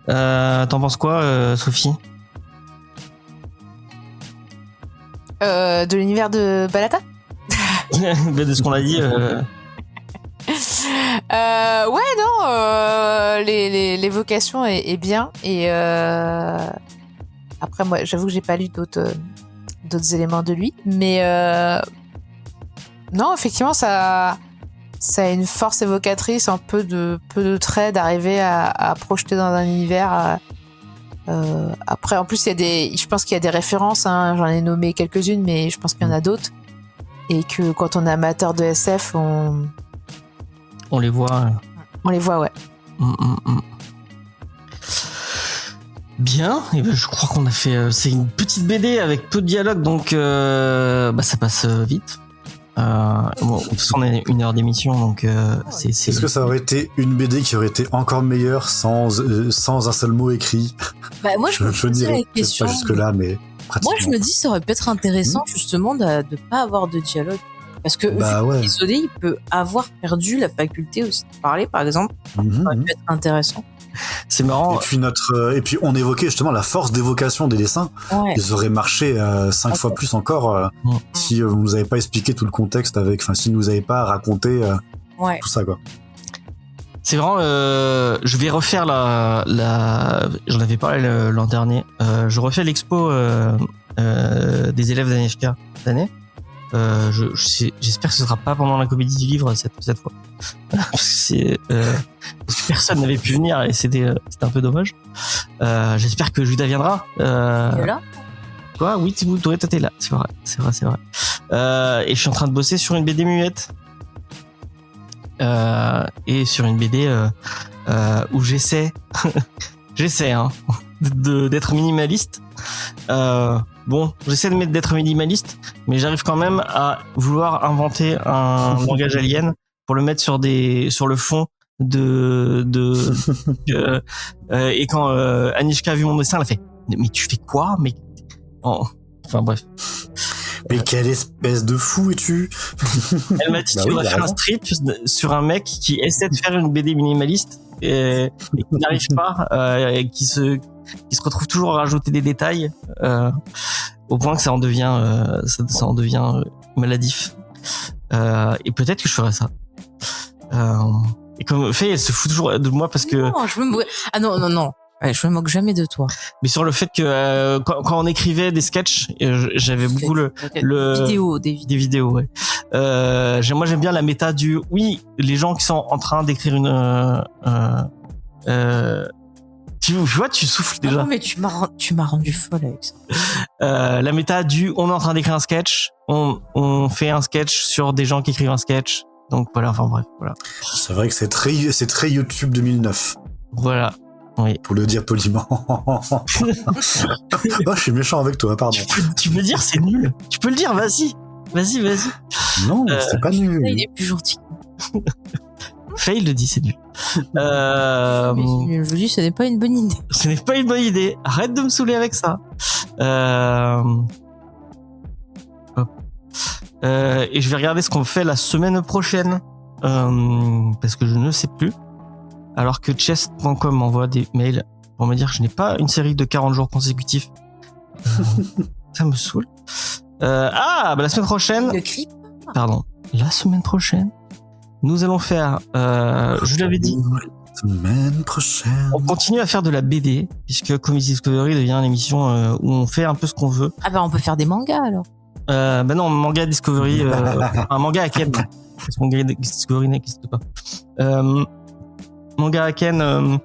T'en penses quoi, Sophie? De l'univers de Balata? De ce qu'on a dit. Ouais, non, l'évocation est bien. Et après, moi, j'avoue que j'ai pas lu d'autres éléments de lui, mais non, effectivement, ça a une force évocatrice, un peu de traits, d'arriver à projeter dans un univers. Après, en plus, je pense qu'il y a des références. Hein, j'en ai nommé quelques-unes, mais je pense qu'il y en a d'autres. Et que quand on est amateur de SF, on les voit. On les voit, ouais. Bien, et je crois qu'on a fait. C'est une petite BD avec peu de dialogue, donc ça passe vite. Bon, on a 1 heure d'émission, donc c'est. Est-ce que ça aurait été une BD qui aurait été encore meilleure sans un seul mot écrit? Moi, je me dirais la question. Pas jusque là, mais pratiquement. Moi, je me dis, ça aurait pu être intéressant justement de pas avoir de dialogue, parce que isolé, il peut avoir perdu la faculté aussi de parler, par exemple. Ça aurait pu être intéressant. C'est marrant. Et puis on évoquait justement la force d'évocation des dessins. Ouais. Ils auraient marché 5 fois plus encore si vous nous avez pas expliqué tout le contexte si nous avez pas raconté tout ça, quoi. C'est vraiment. Je vais refaire j'en avais parlé l'an dernier. Je refais l'expo des élèves d'Anishka cette année. J'espère que ce sera pas pendant la comédie du livre cette fois. Parce que personne n'avait pu venir et c'était un peu dommage. J'espère que Judas viendra. Tu es là? Quoi? Oui, t'es là. C'est vrai. Et je suis en train de bosser sur une BD muette. Et sur une BD où j'essaie d'être minimaliste. J'essaie d'être minimaliste, mais j'arrive quand même à vouloir inventer un langage alien pour le mettre sur le fond et quand Anishka a vu mon dessin, elle a fait mais tu fais quoi? Enfin bref. Mais quelle espèce de fou es-tu? Elle m'a dit tu devrais faire un strip sur un mec qui essaie de faire une BD minimaliste et qui n'arrive pas, et qui se retrouve toujours à rajouter des détails au point que ça en devient maladif. Et peut-être que je ferai ça. Et comme Faye, elle se fout toujours de moi parce que non. Ouais, je me moque jamais de toi. Mais sur le fait que quand on écrivait des sketchs, j'avais beaucoup des vidéos, ouais. Moi j'aime bien la méta du les gens qui sont en train d'écrire tu vois, tu souffles déjà. Non, mais tu m'as rendu folle avec ça. La méta du on est en train d'écrire un sketch, on fait un sketch sur des gens qui écrivent un sketch. Donc voilà, enfin bref, voilà. C'est vrai que c'est très YouTube 2009. Voilà. Oui. Pour le dire poliment. Je suis méchant avec toi, pardon. Tu peux dire c'est nul. Tu peux le dire, vas-y. Non, c'est pas nul. Il est plus gentil. Faye le dit, c'est nul. Je dis, ce n'est pas une bonne idée. Ce n'est pas une bonne idée. Arrête de me saouler avec ça. Et je vais regarder ce qu'on fait la semaine prochaine. Parce que je ne sais plus. alors que chess.com m'envoie des mails pour me dire que je n'ai pas une série de 40 jours consécutifs. Ça me saoule. La semaine prochaine. Le creep. Pardon. La semaine prochaine, nous allons faire, je l'avais dit, Semaine prochaine. on continue à faire de la BD, puisque Comics Discovery devient une émission où on fait un peu ce qu'on veut. Ah bah on peut faire des mangas alors. Non, Manga Discovery, un manga Aken, parce que Manga Discovery n'existe pas. Manga Aken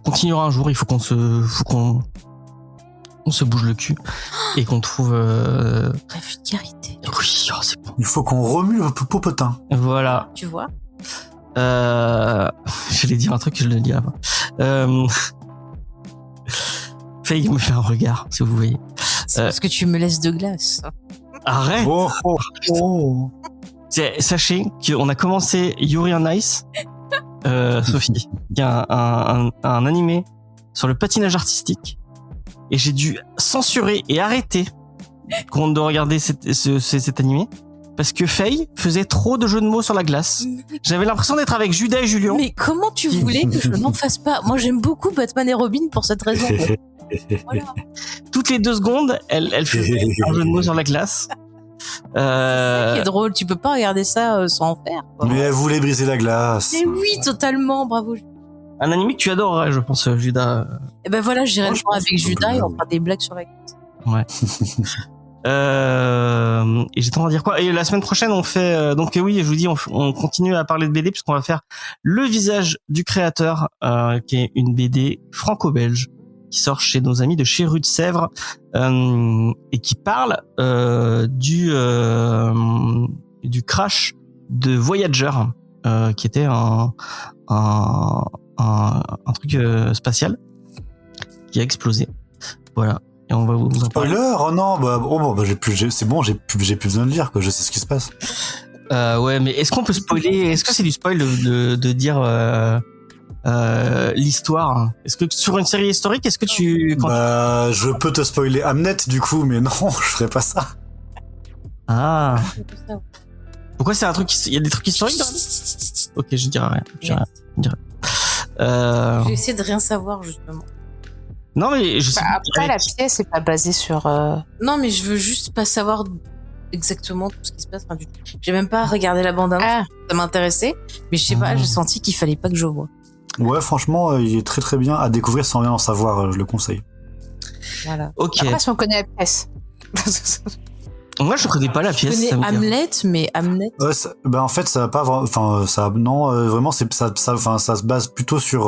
continuera un jour, il faut qu'on se bouge le cul et qu'on trouve... La vulgarité. Oui, c'est bon. Il faut qu'on remue le popotin. Voilà. Tu vois. J'allais dire un truc que je le dis avant. Faye me fait un regard, si vous voyez. C'est parce que tu me laisses de glace. Arrête. Oh. Sachez qu'on a commencé Yuri on Ice, Sophie, qui est un animé sur le patinage artistique, et j'ai dû censurer et arrêter de regarder cet animé parce que Faye faisait trop de jeux de mots sur la glace. J'avais l'impression d'être avec Judas et Julien. Mais comment tu voulais que je n'en fasse pas? Moi j'aime beaucoup Batman et Robin pour cette raison. Voilà. Toutes les 2 secondes, elle faisait un jeu de mots sur la glace. C'est drôle, tu peux pas regarder ça sans en faire. Quoi. Mais elle voulait briser la glace. Mais oui, totalement, bravo. Un animé que tu adorerais, je pense, Judas. Et ben voilà, j'irai le je voir pense avec que Judas et on oui. fera des blagues sur la glace. Ouais. Et j'étais en train de dire quoi? Et la semaine prochaine, on fait oui, je vous dis, on continue à parler de BD puisqu'on va faire Le visage du créateur, qui est une BD franco-belge qui sort chez nos amis de chez Rue de Sèvres et qui parle du crash de Voyager, qui était un truc spatial qui a explosé. Voilà. Et on va vous en parler. Spoiler? Oh non, c'est bon, j'ai plus besoin de lire, que je sais ce qui se passe. Ouais, mais est-ce qu'on peut spoiler? Est-ce que c'est du spoil de dire l'histoire? Est-ce que sur une série historique, est-ce que Je peux te spoiler Hamnet du coup, mais non, je ferai pas ça. Ah. Pourquoi c'est un truc? Il y a des trucs historiques dans Ok, je dirais rien. Je dirais rien. J'ai essayé de rien savoir justement. Non, mais je sais. Après, la pièce est pas basée sur. Non, mais je veux juste pas savoir exactement tout ce qui se passe. Enfin, j'ai même pas regardé la bande-annonce. Ah. Ça m'intéressait, mais je sais pas, j'ai senti qu'il fallait pas que je vois. Ouais, franchement, il est très très bien à découvrir sans rien en savoir, je le conseille. Voilà. Ok. Après, si on connaît la pièce. Moi, je connais pas la pièce. Je ça me connais dit rien. Hamlet, mais Hamlet. Ouais, en fait, ça va pas vraiment, vraiment, ça se base plutôt sur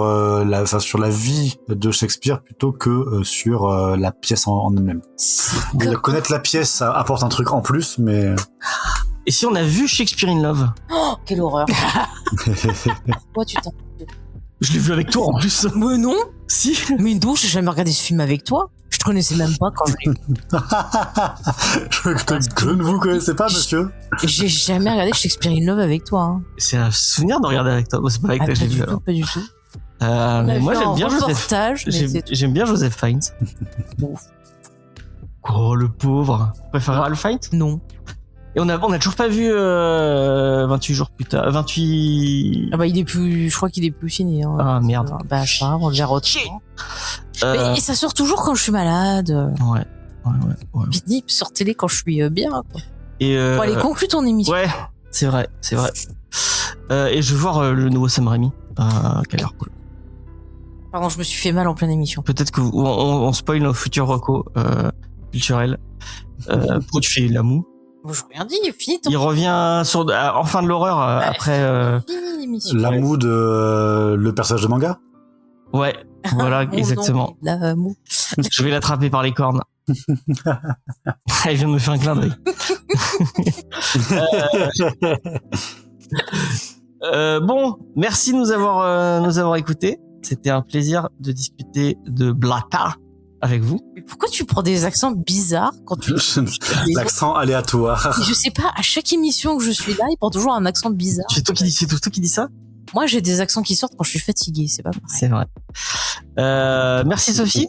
sur la vie de Shakespeare plutôt que sur la pièce en elle-même. Connaître la pièce, ça apporte un truc en plus, mais. Et si on a vu Shakespeare in Love? Oh, quelle horreur. Toi, tu t'en. Je l'ai vu avec toi en plus. Mais non. Si. Mais non, j'ai jamais regardé ce film avec toi. Je te connaissais même pas quand je l'ai vu. Je ne vous connaissais pas, monsieur. J'ai jamais regardé Shakespeare in Love avec toi. Hein. C'est un souvenir de regarder avec toi. Bon, c'est pas avec Ah, toi que pas j'ai vu du tout, alors. pas du tout. Mais moi, j'aime bien Joseph. Reportage, mais c'est tout. J'aime bien Joseph Fiennes. Bon, Oh, le pauvre. Préféré Ralph Fiennes? non. Et on a toujours pas vu 28 jours plus tard. 28. Ah bah il est plus, je crois qu'il est plus fini. Hein. Ah, merde. Bah c'est pas grave, on le verra autrement. Euh, Mais ça sort toujours quand je suis malade. Ouais. Pitnip, sortez-les quand je suis bien. Quoi. Et Bon, allez, conclue ton émission. ouais, c'est vrai. Et je veux voir le nouveau Sam Raimi. Qui a l'air cool. Pardon, je me suis fait mal en pleine émission. Peut-être que on spoil nos futurs recos culturels. Pourquoi tu fais la moue? Bon, je rien dit, fini ton Il revient en fin de l'horreur après. fini l'émission. L'amour de le personnage de manga. Ouais, voilà, Mon exactement. nom, l'amour. Je vais l'attraper par les cornes. Il vient de me faire un clin d'œil. Bon, merci de nous avoir écoutés. C'était un plaisir de discuter de Blata avec vous. Mais pourquoi tu prends des accents bizarres quand tu... L'accent aléatoire. Je sais pas, à chaque émission que je suis là, il prend toujours un accent bizarre. C'est toi qui dis ça? Moi, j'ai des accents qui sortent quand je suis fatiguée, c'est pas pareil. C'est vrai. Merci Sophie.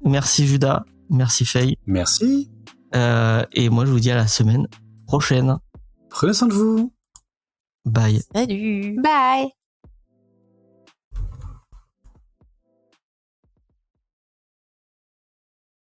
Merci Judas. Merci Faye. Merci. Et moi, je vous dis à la semaine prochaine. Prenez soin de vous. Bye. Salut. Bye.